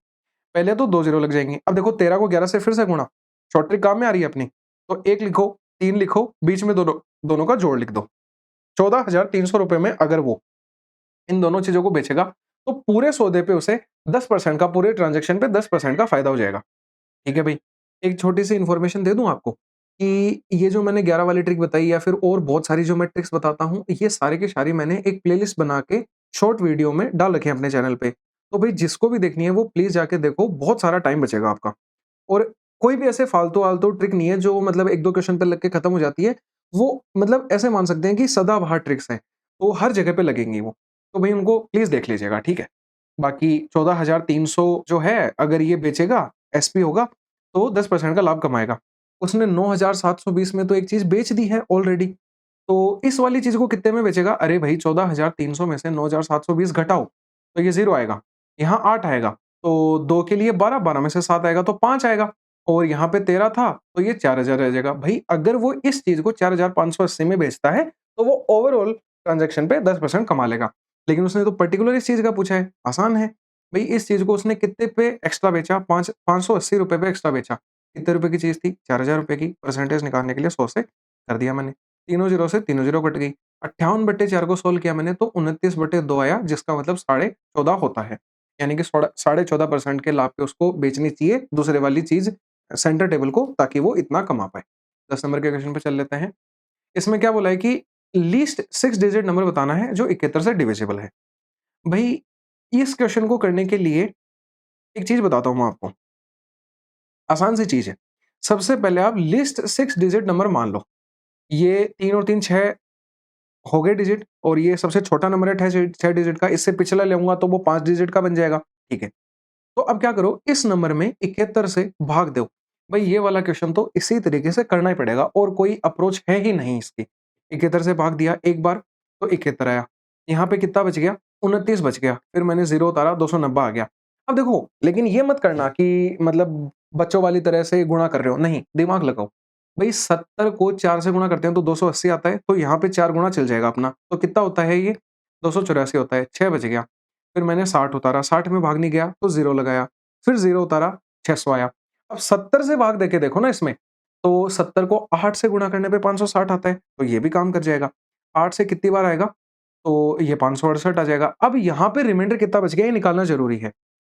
पहले तो 2 ज़ीरो लग जाएँगे। अब देखो 13 को 11 से फिर से गुणा, शॉर्ट ट्रिक काम में आ रही है अपनी। तो 1 लिखो, 3 लिखो, बीच में दोनों दोनों का जोड़ लिख दो। 14,300 रुपए में अगर वो इन दोनों चीज़ों को बेचेगा, तो पूरे सौदे पे उसे 10% का, पूरे ट्रांज़ैक्शन पे 10% का फ़ायदा हो जाएगा। ठीक है भई? एक छोटी-सी इन्फॉर्मेशन दे दूँ आपको? कि ये जो मैंने 11 वाली ट्रिक बताई या फिर और बहुत सारी जो मैं ट्रिक्स बताता हूँ, ये सारी की सारी मैंने एक प्लेलिस्ट बना के शॉर्ट वीडियो में डाल रखे हैं अपने चैनल पे। तो भई जिसको भी देखनी है वो प्लीज़ जाके देखो, बहुत सारा टाइम बचेगा आपका। और कोई भी ऐसे फालतू-वालतू ट्रिक नहीं है जो मतलब 1-2 क्वेश्चन पे लग के खत्म हो जाती है। वो मतलब ऐसे मान सकते हैं कि सदाबहार ट्रिक्स हैं, तो हर जगह पे लगेंगी वो। तो भई उनको प्लीज़ देख लीजिएगा, ठीक है? बाकी 14,300 जो है, अगर ये बेचेगा, एसपी होगा, तो 10% का लाभ कमाएगा। उसने 9,720 में तो एक चीज़ बेच दी है ऑलरेडी, तो इस वाली चीज़ को कितने में बेचेगा? अरे भई 14,300 में से 9,720 घटाओ, तो ये 0 आएगा। यहाँ 8 आएगा, तो 2 के लिए 12, 12 में से 7 आएगा तो 5 आएगा और यहाँ पे 13 था, तो ये 4,000 रह जाएगा। भई अगर वो इस चीज़ को 4,580 में बेचता है, तो वो ओवरऑल ट्रांज़ैक्शन पे 10% कमा लेगा। लेकिन उसने तो पर्टिकुलर इस चीज़ का पूछा है, आसान है। भई इस चीज़ को उसने कितने पे एक्स्ट्रा बेचा? 580 पे एक्स्ट्रा बेचा। कितने रुपए की चीज़ थी? 4,000 की। परसेंटेज निकालने के लिए 100 से कर दिया मैंने। तीनों ज़ीरो से तीनों ज़ीरो कट गई। 58/4 को सोल्व किया मैंने तो 29/2 आया, जिसका मतलब 14.5 होता है। यानी कि 14.5% के लाभ पे उसको बेचनी चाहिए दूसरे वाली चीज़ सेंटर टेबल को, ताकि वो इतना कमा पाए। 10 नंबर के क्वेश्चन पे चल लेते हैं। इसमें क्या बोला है कि लीस्ट 6 डिजिट नंबर बताना है जो 71 से डिविजिबल है। भई इस क्वेश्चन को करने के लिए एक चीज़ बताता हूँ मैं आपको, आसान सी चीज़ है। सबसे पहले आप लिस्ट 6 डिजिट नंबर मान लो। ये 3 और 3 6 हो गए डिजिट और ये सबसे छोटा नंबर है 6 डिजिट का, इससे पिछला लेऊँगा तो वो 5 डिजिट का बन जाएगा, ठीक है। तो अब क्या करो, इस नंबर में 71 से भाग दो। भाई ये वाला क्वेश्चन तो इसी तरीके से करना ही पड़ेगा और कोई अप्रोच है ही नहीं इसकी। 71 से भाग दिया एक बार तो 71 आया। यहाँ पे कितना बच गया? 29 बच गया। फिर मैंने 0 उतारा, 290 आ गया। अब देखो, लेकिन ये मत करना कि मतलब बच्चों वाली तरह से गुणा कर रहे हो, नहीं, दिमाग लगाओ। भाई 70 को 4 से गुणा करते हैं तो 280 आता है, तो यहाँ पे 4 गुणा चल जाएगा अपना। तो कितना होता है ये? 284 होता है, 6 बच गया। फिर मैंने 60 उतारा, 60 में भाग नहीं गया तो 0 लगाया, फिर 0 उतारा, 600 आया। अब 70 से भाग देके देखो ना इसमें, तो 70 को 8 से गुणा करने पे 560 आता है, तो ये भी काम कर जाएगा। 8 से कितनी बार आएगा? तो ये 568 आ जाएगा। अब यहाँ पे रिमाइंडर कितना बच गया ये निकालना ज़रूरी है।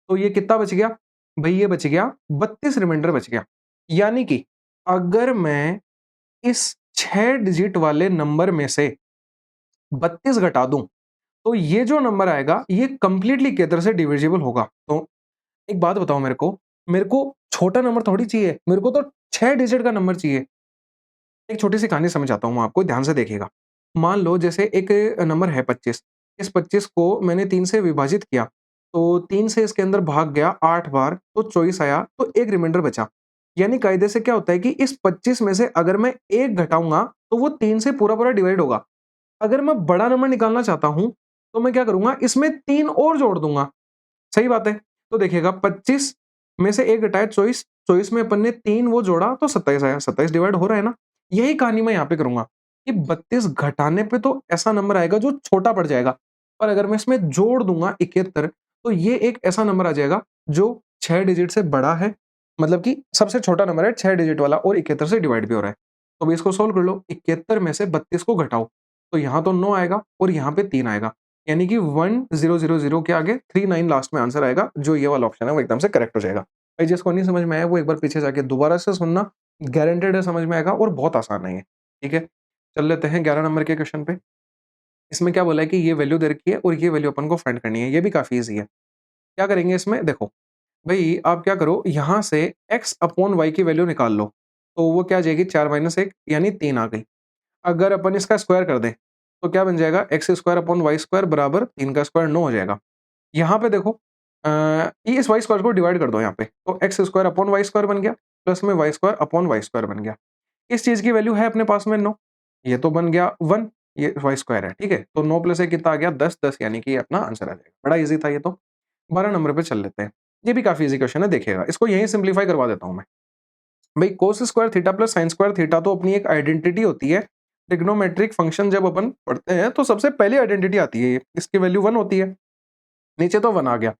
तो ये कितना बच गया? भई ये बच गया 32 रिमाइंडर बच गया। यानी कि अगर मैं इस 6 डिजिट वाले नंबर में से 32 घटा दूँ, तो ये जो नंबर आएगा, ये कंप्लीटली किधर से डिविजिबल होगा। तो एक बात बताओ मेरे को छोटा नंबर थोड़ी चाहिए, मेरे को तो 6 डिजिट का नंबर चाहिए। एक छोटी-सी कहानी समझाता हूँ मैं आपको, ध्यान से देखिएगा। मान लो जैसे एक नंबर है 25, इस 25 को मैंने 3 से विभाजित किया, तो 3 से इसके अंदर भाग गया 8 बार, तो 24 आया, तो 1 रिमाइंडर बचा। यानी कायदे से क्या होता है कि इस 25 में से अगर मैं 1 घटाऊँगा, तो वो 3 से पूरा-पूरा डिवाइड होगा। अगर मैं बड़ा नंबर निकालना चाहता हूँ, तो मैं क्या करूँगा, इसमें 3 और जोड़ दूँगा। सही बात है। तो देखिएगा 25 में से 1 घटाया 24, 24 में अपन ने 3 वो जोड़ा तो 27 आया, 27 डिवाइड हो रहा है ना? यही कहानी मैं यहाँ पे करूँगा कि 32 घटाने पे तो ऐसा नंबर आएगा जो छोटा पड़ जाएगा। पर अगर मैं इसमें जोड़ दूँगा 71, तो ये एक ऐसा नंबर आ जाएगा जो 6 डिजिट से बड़ा है, मतलब कि सबसे छोटा नंबर है 6 डिजिट वाला और 71 से डिवाइड भी हो रहा है। तो अभी इसको सॉल्व कर लो, 71 में से 32 को घटाओ, तो यहाँ तो 9 आएगा और यहाँ पे 3 आएगा। यानी कि 1000 के आगे 39 लास्ट में आंसर आएगा, जो ये वाला ऑप्शन है वो एकदम से करेक्ट हो जाएगा। भाई जिसको नहीं समझ में आया वो एक बार पीछे जाके दोबारा से सुनना, गारंटेड है समझ में आएगा और बहुत आसान है ये, ठीक है? चल लेते हैं 11 नंबर के क्वेश्चन पे। इसमें क्या बोला है कि ये वैल्यू दे रखी है और ये वैल्यू अपन को फाइंड करनी है, ये भी काफ़ी ईज़ी है। क्या करेंगे इसमें देखो, भई आप क्या करो, यहाँ से x अपॉन y की वैल्यू निकाल लो, तो वो क्या आ जाएगी 4 माइनस 1 यानी 3 आ गई। अगर अपन इसका स्क्वायर कर दें, तो क्या बन जाएगा x square upon y square बराबर 3 का स्क्वायर 9 हो जाएगा। यहाँ पे देखो ये इस वाई स्क्वायर को डिवाइड कर दो यहाँ पे, तो X square upon Y square बन गया, प्लस में Y square upon Y square बन गया। इस चीज़ की वैल्यू है अपने पास में 9, ये तो बन गया 1, ये वाई स्क्वायर है, ठीक है? तो 9 प्लस 1 कितना आ गया 10, 10 यानी कि ये अपना आंसर आ जाएगा। बड़ा ईज़ी था ये तो। 12 नंबर पे चल लेते हैं। ये भी काफ़ी ईज़ी क्वेश्चन है, देखिएगा। इसको यहीं सिम्प्लीफाई करवा देता हूँ मैं। भई cos square theta plus sine square theta तो अपनी एक आइडेंटिटी होती है। ट्रिग्नोमेट्रिक फंक्शन जब अपन पढ़ते हैं, तो सबसे पहली आइडेंटिटी आती है ये। इसकी वैल्यू 1 होती है। नीचे तो 1 आ गया।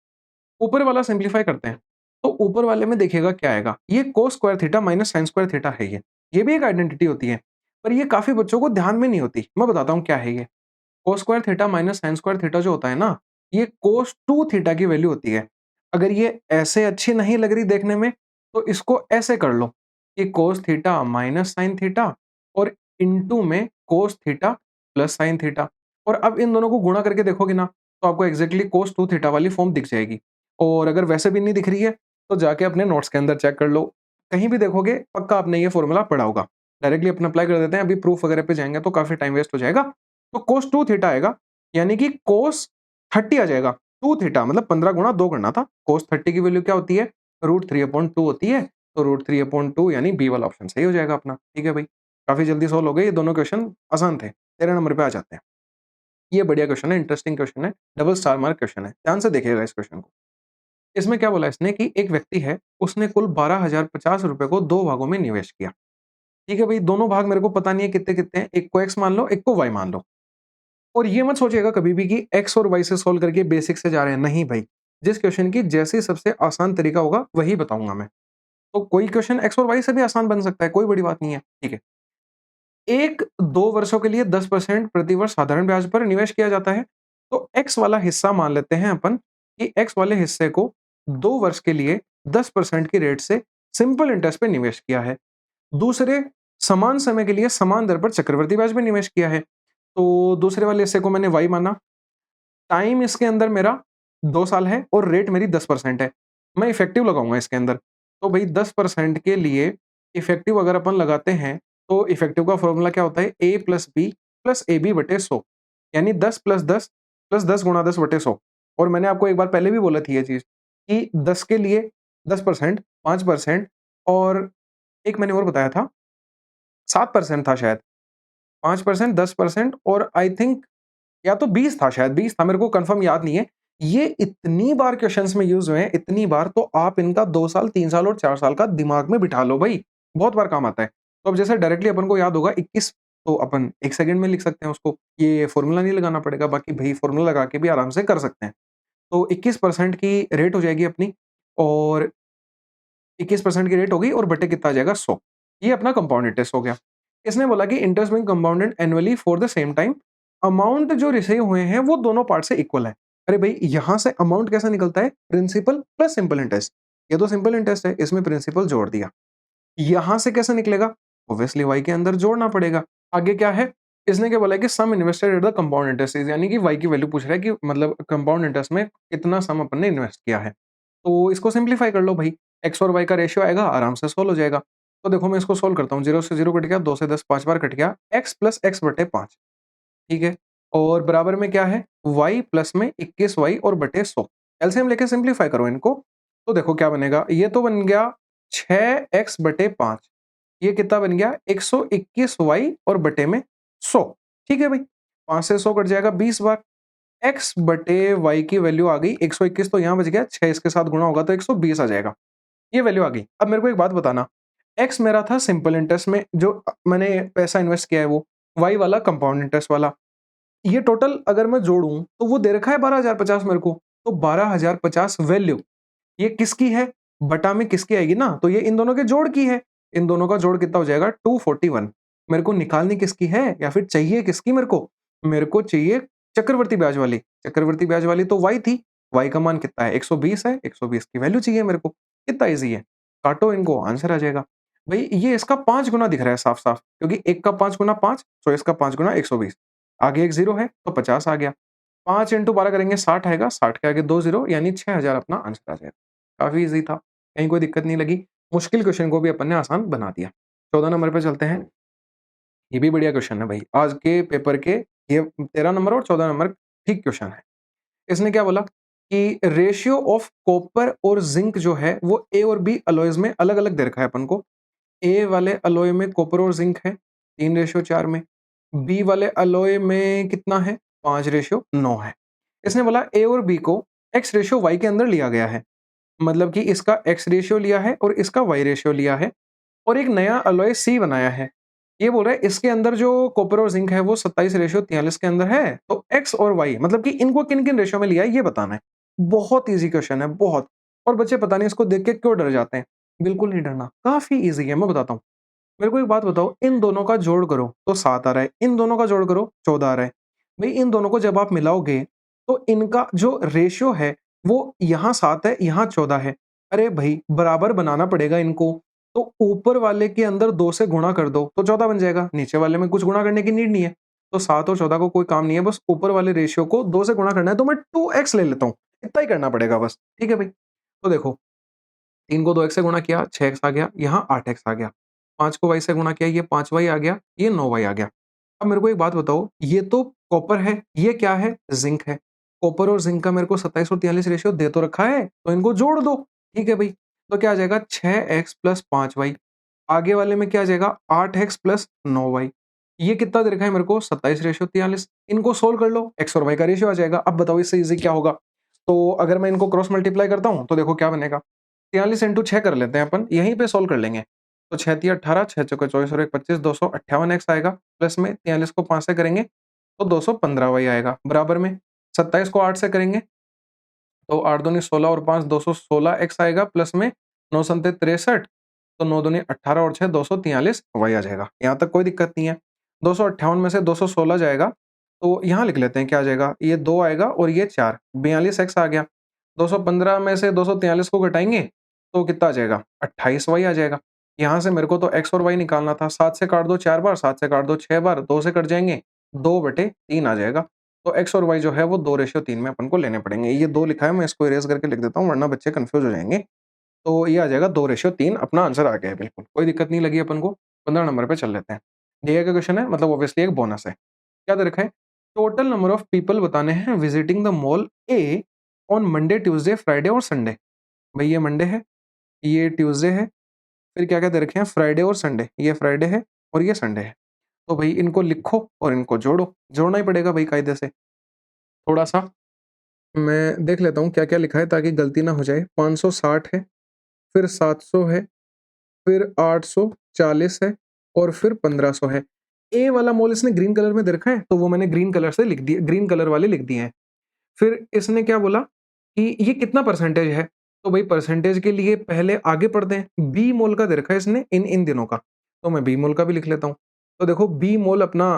ऊपर वाला सिंप्लीफाई करते हैं, तो ऊपर वाले में देखिएगा क्या आएगा, ये cos square theta minus sine square theta है ये। ये भी एक आइडेंटिटी होती है, पर ये काफ़ी बच्चों को ध्यान में नहीं होती। मैं बताता हूँ क्या है ये। Cos square theta minus sine square theta जो होता है ना, ये कोस 2 थीटा की वैल्यू होती है। अगर ये ऐसे अच्छी नहीं लग रही देखने में, तो इसको ऐसे कर लो। कि cos theta minus sine theta और इनटू में cos theta plus sine theta. और अब इन दोनों को गुणा करके देखोगे ना, तो आपको एग्जैक्टली कोस 2 थीटा वाली फॉर्म दिख जाएगी। और अगर वैसे भी नहीं दिख रही है, तो जाके अपने नोट्स के अंदर चेक कर लो। कहीं भी देखोगे पक्का आपने ये फॉर्मूला पढ़ा होगा। डायरेक्टली अपन अप्लाई कर देते हैं, अभी प्रूफ वगैरह पे जाएँगे तो काफ़ी टाइम वेस्ट हो जाएगा। तो कोस 2 थीटा आएगा, यानी कि कोस 30 आ जाएगा। 2 थीटा मतलब 15 गुणा 2 करना था। कोस 30 की वैल्यू क्या होती है? √3/2 होती है। तो √3/2 यानी बी वाला ऑप्शन सही हो जाएगा अपना। ठीक है भाई, काफ़ी जल्दी सॉल्व हो गए। ये दोनों क्वेश्चन आसान थे। 13 नंबर पे आ जाते हैं। ये बढ़िया क्वेश्चन है, इंटरेस्टिंग क्वेश्चन है, डबल स्टार मार्क क्वेश्चन है। ध्यान से देखिएगा इस क्वेश्चन को। इसमें क्या बोला इसने कि एक व्यक्ति है, उसने कुल 12,050 रुपए को 2 भागों में निवेश किया। ठीक है भाई, दोनों भाग मेरे को पता नहीं है कितने-कितने हैं, एक को x मान लो, एक को y मान लो। और ये मत सोचिएगा कभी भी कि x और y से सॉल्व करके बेसिक से जा रहे हैं, नहीं भाई। जिस क्वेश्चन की जैसे सबसे आसान तरीका होगा, वही बताऊँगा मैं। तो कोई क्वेश्चन x और y से भी आसान बन सकता है, कोई बड़ी बात नहीं है, ठीक है। 1-2 वर्षों के लिए 10% प्रति वर्ष साधारण ब्याज पर निवेश किया जाता है। तो x वाला हिस्सा मान लेते हैं अपन कि x वाले हिस्से को 2 वर्ष के लिए 10% की रेट से सिंपल इंटरेस्ट पे निवेश किया है। दूसरे समान समय के लिए समान दर पर चक्रवृद्धि ब्याज में निवेश किया है। तो दूसरे वाले हिस्से को मैंने y माना। टाइम इसके अंदर मेरा 2 साल है और रेट मेरी 10% है। मैं इफेक्टिव लगाऊँगा इसके अंदर। तो भई 10% के लिए इफेक्टिव अगर अपन लगाते हैं, तो इफेक्टिव का फ़ॉर्मूला क्या होता है? a plus b plus ab बटे 100 यानी 10 प्लस 10 प्लस 10 गुणा 10 बटे 100। और मैंने आपको एक बार पहले भी बोला थी ये चीज़ कि 10 के लिए 10%, 5% और एक मैंने और बताया था, 7% था शायद। 5%, 10% और आई थिंक या तो 20 था शायद, 20 था, मेरे को कंफर्म याद नहीं है। ये इतनी बार क्वेश्चन्स में यूज़ हुए हैं, इतनी बार, तो आप इनका 2 साल, 3 साल और 4 साल का दिमाग में बिठा लो भई, बहुत बार काम आता है। तो अब जैसे डायरेक्टली अपन को याद होगा 21, तो अपन 1 सेकंड में लिख सकते हैं उसको। ये फ़ॉर्मूला नहीं लगाना पड़ेगा, बाकी भई फ़ॉर्मूला लगा के भी आराम से कर सकते हैं। तो 21% की रेट हो जाएगी अपनी और 21% की रेट होगी और बटे कितना आ जाएगा 100। ये अपना कंपाउंड इंटरेस्ट हो गया। इसने बोला कि interest being compounded annually for the same time, amount जो रिसीव हुए हैं वो दोनों पार्ट से इक्वल है। अरे भाई यहाँ से अमाउंट कैसा निकलता है? Principal plus simple interest. ये तो सिंपल इंटरेस्ट है, इसमें प्रिंसिपल जोड़ दिया। यहाँ से कैसे निकलेगा? ऑब्वियसली y के अंदर जोड़ना पड़ेगा। आगे क्या है? इसने क्या बोला है कि sum invested at the compound interest is, यानी कि y की वैल्यू पूछ रहा है कि मतलब कंपाउंड इंटरेस्ट में कितना सम अपन ने इन्वेस्ट किया है। तो इसको सिंप्लीफाई कर लो भाई, x और y का रेशियो आएगा, आराम से सोल्व हो जाएगा। तो देखो मैं इसको सोल्व करता हूँ, 0 से 0 कट गया, 2 से 10 5 बार कट गया, x प्लस x बटे 5, ठीक है? और बराबर में क्या है? y प्लस में 21y और बटे 100। एलसीएम लेके सिंप्लीफाई करो इनको, तो देखो क्या बनेगा? ये तो बन गया 6x बटे 5, ये कितना बन गया? 121y और बटे में 100, ठीक है भाई? 5 से 100 कट जाएगा 20 बार। x बटे y की वैल्यू आ गई 121, तो यहाँ बच गया 6, इसके साथ गुणा होगा तो 120 आ जाएगा। ये वैल्यू आ गई। अब मेरे को एक बात बताना, x मेरा था सिंपल इंटरेस्ट में जो मैंने पैसा इन्वेस्ट किया है वो, y वाला कंपाउंड इंटरेस्ट वाला। ये टोटल अगर मैं जोड़ूँ तो वो दे रखा है 12,050 मेरे को, तो 12,050 वैल्यू ये किसकी है? बटा में किसकी आएगी ना? तो ये इन दोनों के जोड़ की है। इन दोनों का जोड़ कितना हो जाएगा? 241। मेरे को निकालनी किसकी है या फिर चाहिए किसकी मेरे को? मेरे को चाहिए चक्रवर्ती ब्याज वाली। चक्रवर्ती ब्याज वाली तो y थी। y का मान कितना है? 120 है। 120 की वैल्यू चाहिए मेरे को। कितना ईज़ी है। काटो इनको, आंसर आ जाएगा। भई ये इसका 5 गुना दिख रहा है साफ-साफ, क्योंकि 1 का 5 गुना 5, तो इसका 5 गुना 120। आगे एक 0 है तो 50 आ गया। 5 इंटू 12 करेंगे 60 आएगा, 60 के आगे 2 0 यानी 6000 अपना आंसर आ जाएगा। काफ़ी ईज़ी था, कहीं कोई दिक्कत नहीं लगी। मुश्किल क्वेश्चन को भी अपन ने आसान बना दिया। 14 नंबर पे चलते हैं। ये भी बढ़िया क्वेश्चन है भाई। आज के पेपर के ये 13 नंबर और 14 नंबर ठीक क्वेश्चन है। इसने क्या बोला कि रेशियो ऑफ कॉपर और जिंक जो है वो ए और बी अलॉयज में अलग-अलग दे रखा है अपन को। ए वाले अलॉय में कॉपर और जिंक है 3:4 में। बी वाले अलॉय में कितना है? 5:9 है। इसने बोला ए और बी को एक्स रेशियो वाई के अंदर लिया गया है। मतलब कि इसका एक्स रेशियो लिया है और इसका वाई रेशियो लिया है और एक नया अलॉय सी बनाया है। ये बोल रहा है इसके अंदर जो कॉपर और जिंक है वो 27:43 के अंदर है। तो एक्स और वाई मतलब कि इनको किन-किन रेशियो में लिया है ये बताना है। बहुत ईज़ी क्वेश्चन है, बहुत। और बच्चे पता नहीं इसको देख के क्यों डर जाते हैं। बिल्कुल नहीं डरना, काफ़ी ईज़ी है, मैं बताता हूँ। मेरे को एक बात बताओ, इन दोनों का जोड़ करो तो 7 आ रहा है, इन दोनों का जोड़ करो 14 आ रहा है। भई इन दोनों को जब आप मिलाओगे तो इनका जो रेशियो है वो यहाँ 7 है, यहाँ 14 है। अरे भई बराबर बनाना पड़ेगा इनको। तो ऊपर वाले के अंदर 2 से गुणा कर दो तो 14 बन जाएगा, नीचे वाले में कुछ गुणा करने की नीड नहीं है। तो 7 और 14 को कोई काम नहीं है, बस ऊपर वाले रेशियो को 2 से गुणा करना है, तो मैं 2x ले लेता हूँ, इतना ही करना पड़ेगा बस, ठीक है भाई। तो देखो 3 को 2x से गुणा किया 6x आ गया, यहाँ 8x आ गया। 5 को y से गुणा किया, ये 5y आ गया, ये 9y आ गया। अब मेरे को एक बात बताओ, ये तो कॉपर है, ये क्या है? ज़िंक है। कॉपर और ज़िंक का मेरे को 27 और 43 रेशियो दे तो रखा है, तो इनको जोड़ दो, ठीक है भई। तो क्या आ जाएगा 6x + 5y, आगे वाले में क्या आ जाएगा 8x + 9y। ये कितना दे रखा है मेरे को 27/43, इनको सोल्व कर लो, x और y का रेशियो आ जाएगा। अब बताओ इससे ईज़ी क्या होगा? तो अगर मैं इनको क्रॉस मल्टीप्लाई करता हूँ, तो देखो क्या बनेगा, 43 × 6 कर लेते हैं अपन, यहीं पे सोल्व कर लेंगे। तो 6 तिया 18, 6 चौके 24 और 1 25, 258x आएगा, प्लस में 43 को 5 से करेंगे तो 215y आएगा, बराबर में 27 को 8 से करेंगे तो 8 दूनी 16 और 5 216x आएगा, प्लस में 9 संते 63, तो 9 दूनी 18 और 6 243y आ जाएगा। यहाँ तक कोई दिक्कत नहीं है। 258 में से 216 जाएगा, तो यहाँ लिख लेते हैं क्या आ जाएगा, ये 2 आएगा और ये 4, 42x आ गया। 215 में से 243 को घटाएंगे तो कितना आ जाएगा 28y आ जाएगा। यहाँ से मेरे को तो x और y निकालना था, 7 से काट दो 4 बार, 7 से काट दो 6 बार, 2 से कट जाएंगे 2/3 आ जाएगा। तो x और y जो है वो 2:3 में अपन को लेने पड़ेंगे। ये 2 लिखा है, मैं इसको इरेज़ करके लिख देता हूँ वरना बच्चे कन्फ्यूज़ हो जाएँगे। तो ये आ जाएगा 2:3, अपना आंसर आ गया है बिल्कुल, कोई दिक्कत नहीं लगी अपन को। 15 नंबर पे चल लेते हैं। दिया गया क्वेश्चन है, मतलब ऑब्वियसली एक बोनस है। क्या दे रखा है? टोटल नंबर ऑफ पीपल बताने हैं visiting the mall A on Monday, Tuesday, Friday और संडे। भई ये मंडे है, ये ट्यूसडे है, फिर क्या-क्या दे रखे हैं फ्राइडे और संडे। ये फ्राइडे है और ये संडे है। तो भई इनको लिखो और इनको जोड़ो, जोड़ना ही पड़ेगा भई कायदे से। थोड़ा-सा मैं देख लेता हूँ क्या-क्या लिखा है ताकि गलती ना हो जाए। 560 है, फिर 700 है, फिर 840 है और फिर 1500 है। ए वाला मॉल इसने ग्रीन कलर में दे रखा है, तो वो मैंने ग्रीन कलर से लिख दिए, ग्रीन कलर वाले लिख दिए हैं। फिर इसने क्या बोला कि ये कितना परसेंटेज है? तो भाई परसेंटेज के लिए पहले आगे पढ़ते हैं। बी मॉल का दे रखा है इसने इन दिनों का, तो मैं बी मॉल का भी लिख लेता हूँ। तो देखो बी मॉल अपना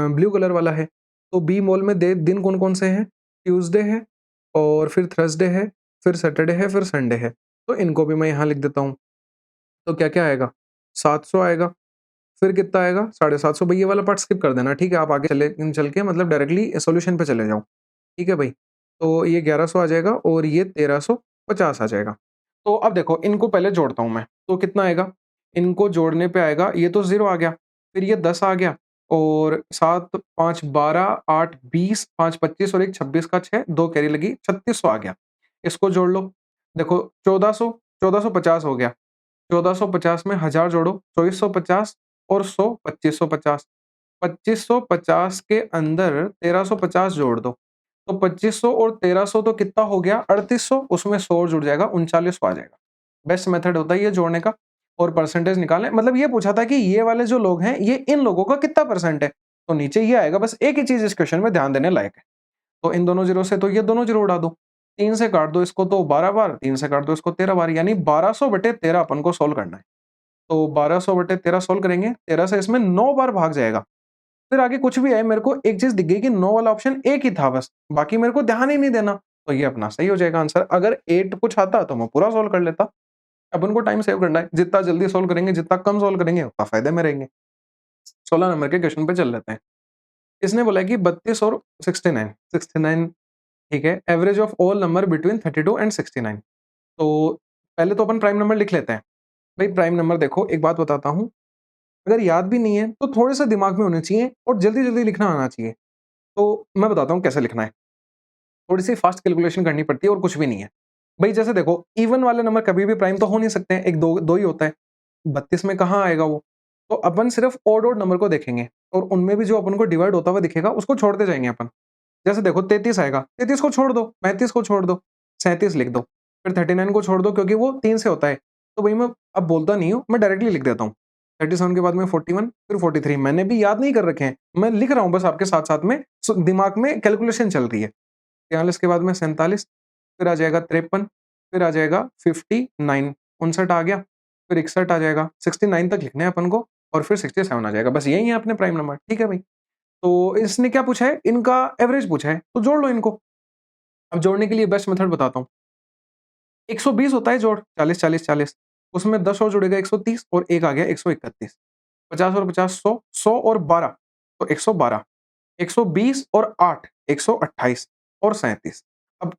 ब्लू कलर वाला है, तो बी मॉल में दे दिन कौन-कौन से हैं? ट्यूसडे है और फिर थर्सडे है, फिर सैटरडे है, फिर संडे है। तो इनको भी मैं यहाँ लिख देता हूँ। तो क्या-क्या आएगा? 700 आएगा, फिर कितना आएगा? 750। भई ये वाला पार्ट स्किप कर देना, ठीक है? आप आगे चल के मतलब डायरेक्टली सॉल्यूशन पे चले जाओ। ठीक है भाई? तो ये 1100 आ जाएगा और ये 1350 आ जाएगा। तो अब देखो इनको पहले जोड़ता हूँ मैं, तो कितना आएगा? इनको जोड़ने पे आएगा, ये तो 0 आ गया, फिर ये 10 आ गया और 7 5 12 8 20 5 25 और 1 26 का 6 2 कैरी लगी 3600 आ गया। इसको जोड़ लो, देखो 1450 हो गया। 1450 में 1000 जोड़ो, 2450 और 100 2550। 2550 के अंदर 1350 जोड़ दो, तो 2500 और 1300 तो कितना हो गया 3800, उसमें 100 और जुड़ जाएगा 3900 आ जाएगा। बेस्ट मेथड होता है ये जोड़ने का। और परसेंटेज निकालें, मतलब ये पूछा था कि ये वाले जो लोग हैं ये इन लोगों का कितना परसेंट है, तो नीचे ये आएगा। बस एक ही चीज इस क्वेश्चन में ध्यान देने लायक है, तो इन दोनों जीरो से तो ये दोनों जीरो उड़ा दो, 3 से काट दो इसको तो 12 बार, 3 से काट दो इसको 13 बार, यानी 1200/13 अपन को सोल्व करना है। तो 1200/13 सोल्व करेंगे, 13 से इसमें 9 बार भाग जाएगा। फिर आगे कुछ भी आए, मेरे को एक चीज दिख गई कि 9 वाला ऑप्शन एक ही था बस, बाकी मेरे को ध्यान ही नहीं देना, तो ये अपना सही हो जाएगा आंसर। अगर 8 कुछ आता तो मैं पूरा सोल्व कर लेता। अपन को टाइम सेव करना है, जितना जल्दी सोल्व करेंगे, जितना कम सोल्व करेंगे उतना फायदे में रहेंगे। 16 नंबर के क्वेश्चन पे चल लेते हैं। इसने बोला है कि 32 और 69, 69 ठीक है, average of all number between 32 and 69। तो पहले तो अपन प्राइम नंबर लिख लेते हैं। भाई प्राइम नंबर देखो, एक बात बताता हूँ, अगर याद भी नहीं है तो थोड़े से दिमाग में होने चाहिए और जल्दी-जल्दी लिखना आना चाहिए। तो मैं बताता हूँ कैसे लिखना है। थोड़ी सी फास्ट कैलकुलेशन करनी पड़ती है और कुछ भी नहीं है। भाई जैसे देखो, इवन वाले नंबर कभी भी प्राइम तो हो नहीं सकते हैं, एक दो दो ही होता है। 32 में कहाँ आएगा वो? तो अपन सिर्फ ऑड ऑड नंबर को देखेंगे और उनमें भी जो अपन को डिवाइड होता हुआ दिखेगा उसको छोड़ते जाएंगे अपन। जैसे देखो 33 आएगा, 33 को छोड़ दो, 35 को छोड़ दो, 37 लिख दो, फिर 39 को छोड़ दो क्योंकि वो 3 से होता है। तो भाई मैं अब बोलता नहीं हूँ, मैं डायरेक्टली लिख देता हूँ। 37 के बाद में 41, फिर 43, मैंने भी याद नहीं कर रखे हैं, मैं लिख रहा हूँ बस आपके साथ-साथ में, दिमाग में कैलकुलेशन चल रही है। 43 के बाद में 47, फिर आ जाएगा 53, फिर आ जाएगा 59, 59 आ गया, फिर 61 आ जाएगा, 69 तक लिखने हैं अपन को और फिर 67 आ जाएगा। बस यही है अपने प्राइम नंबर, ठीक है भाई। तो इसने क्या पूछा है? इनका एवरेज पूछा है, तो जोड़ लो इनको। अब जोड़ने के लिए बेस्ट मेथड बताता हूँ। 120 होता है जोड़, 40 40 40, उसमें 10 और जुड़ेगा 130 और एक आ गया 131। 50 और 50 100, 100 और 12 तो 112, 120 और 8 128 और 37। अब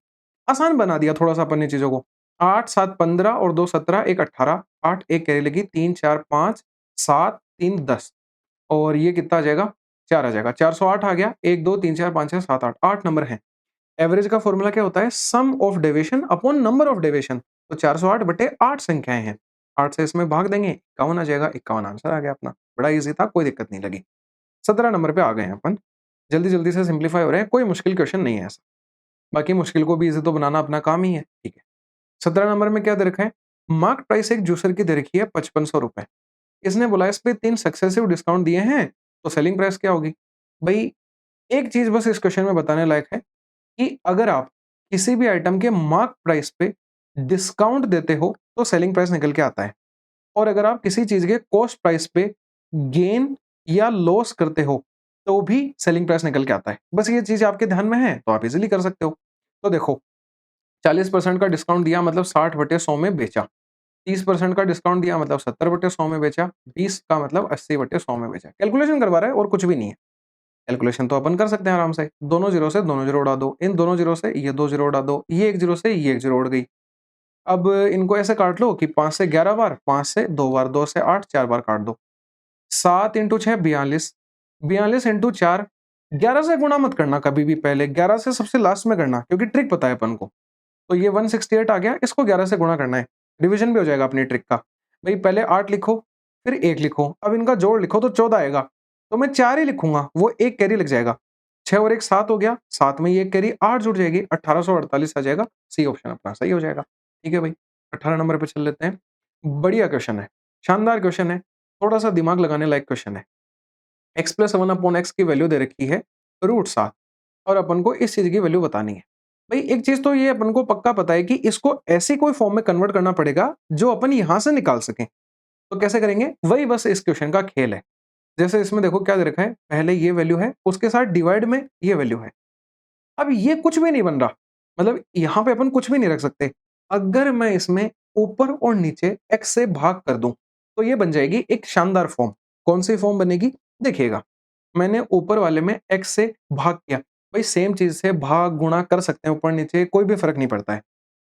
आसान बना दिया थोड़ा-सा अपन ने चीज़ों को। 8 7 15 और 2 17 1 18, 8 1 कैरी लगी 3 4 5 7 3 10 और ये कितना आ जाएगा? 4 आ जाएगा। 408 आ गया। 1 2 3 4 5 6 7 8 8 नंबर हैं। एवरेज का फ़ॉर्मूला क्या होता है? Sum of deviation upon number of deviation. तो 408 बटे 8 संख्याएँ हैं। 8 से इसमें भाग देंगे, 51 आ जाएगा। 51 आंसर आ गया अपना। बड़ा ईज़ी था, कोई दिक्कत नहीं लगी। 17 नंबर पे आ गए हैं अपन। जल्दी-जल्दी से सिम्प्लीफाई हो रहे हैं, कोई मुश्किल क्वेश्चन नहीं है ऐसा। बाकी मुश्किल को भी ईज़ी तो बनाना अपना काम ही है। ठीक है। 17 नंबर में क्या दे रखा है? मार्क प्राइस एक जूसर की दे रखी है ₹5500। इसने बोला इस पे 3 सक्सेसिव डिस्काउंट दिए हैं, तो सेलिंग प्राइस क्या होगी? भई एक चीज़ बस इस क्वेश्चन में बताने लायक है कि अगर आप किसी भी आइटम के मार्क प्राइस पे डिस्काउंट देते हो, तो सेलिंग प्राइस निकल के आता है और अगर आप किसी चीज़ के कॉस्ट प्राइस पे गेन या लॉस करते हो, तो भी सेलिंग प्राइस निकल के आता है। बस ये चीज़ आपके ध्यान में है, तो आप इज़िली कर सकते हो। तो देखो 40% का डिस्काउंट दिया मतलब 60 बटे 100 में बेचा। 30% का डिस्काउंट दिया मतलब 70 बटे 100 में बेचा। 20 का मतलब 80 बटे 100 में बेचा। कैलकुलेशन करवा रहा है और कुछ भी नहीं है। कैलकुलेशन तो अपन कर सकते हैं आराम से। दोनों ज़ीरो से दोनों ज़ीरो उड़ा दो। इन दोनों ज़ीरो से ये 2 ज़ीरो उड़ा दो। ये 1 ज़ीरो से ये 1 ज़ीरो उड़ गई। अब इनको ऐसे काट लो कि 5 से 11 बार, 5 से 2 बार, 2 से 8 4 बार काट दो। 7 इंटू 6 42, 42 इंटू 4 11 से गुणा मत करना कभी भी पहले, 11 से सबसे लास्ट में करना क्योंकि ट्रिक पता है अपन को। तो ये 168 आ गया, इसको 11 से गुणा करना है। डिवीजन भी हो जाएगा अपनी ट्रिक का। भई पहले 8 लिखो, फिर 1 लिखो, अब इनका जोड़ लिखो तो 14 आएगा। तो मैं 4 ही लिखूँगा, वो 1 कैरी लग जाएगा। 6 और 1 7 हो गया, 7 में ये 1 कैरी 8 जुड़ जाएगी, 1848 आ जाएगा। सी ऑप्शन अपना सही हो जाएगा। ठीक है भाई, 18 नंबर पे चल लेते हैं। बढ़िया क्वेश्चन है, शानदार क्वेश्चन है, थोड़ा-सा दिमाग लगाने लायक क्वेश्चन है। x प्लस 1 अपॉन x की वैल्यू दे रखी है √7 और अपन को इस चीज़ की वैल्यू बतानी है। भाई एक चीज़ तो ये अपन को पक्का पता है कि इसको ऐसी कोई फॉर्म में कन्वर्ट करना पड़ेगा जो अपन यहाँ से निकाल सकें। तो कैसे करेंगे? वही बस इस क्वेश्चन का खेल है। जैसे इसमें देखो क्या दे रखा है, पहले ये वैल्यू है, उसके साथ डिवाइड में ये वैल्यू है। अब ये कुछ भी नहीं बन रहा, मतलब यहाँ पे अपन कुछ भी नहीं रख सकते। अगर मैं इसमें ऊपर और नीचे x से भाग कर दूँ, तो ये बन जाएगी एक शानदार फॉर्म। कौन सी फॉर्म बनेगी? देखिएगा। मैंने ऊपर वाले में x से भाग किया। भाई सेम चीज़ से भाग, गुणा कर सकते हैं ऊपर-नीचे, कोई भी फ़र्क नहीं पड़ता है।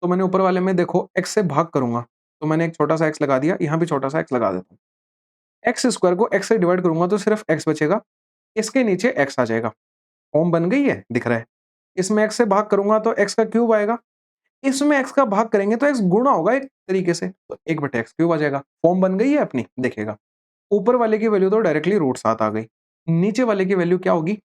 तो मैंने ऊपर वाले में देखो x से भाग करूँगा, तो मैंने एक छोटा-सा x लगा दिया, यहाँ भी छोटा-सा x लगा देता हूँ। x स्क्वायर को x से डिवाइड करूँगा तो सिर्फ x बचेगा, इसके नीचे x आ जाएगा। फॉर्म बन गई है? दिख रहा है। इसमें x से भाग करूँगा तो x का क्यूब आएगा, इसमें x का भाग करेंगे तो x गुणा होगा एक तरीके से, तो 1 बटे x क्यूब आ जाएगा। फॉर्म बन गई है अपनी, देखिएगा। ऊपर वाले की वैल्यू तो डायरेक्टली √7 आ गई। नीचे वाले की वैल्यू क्या होगी?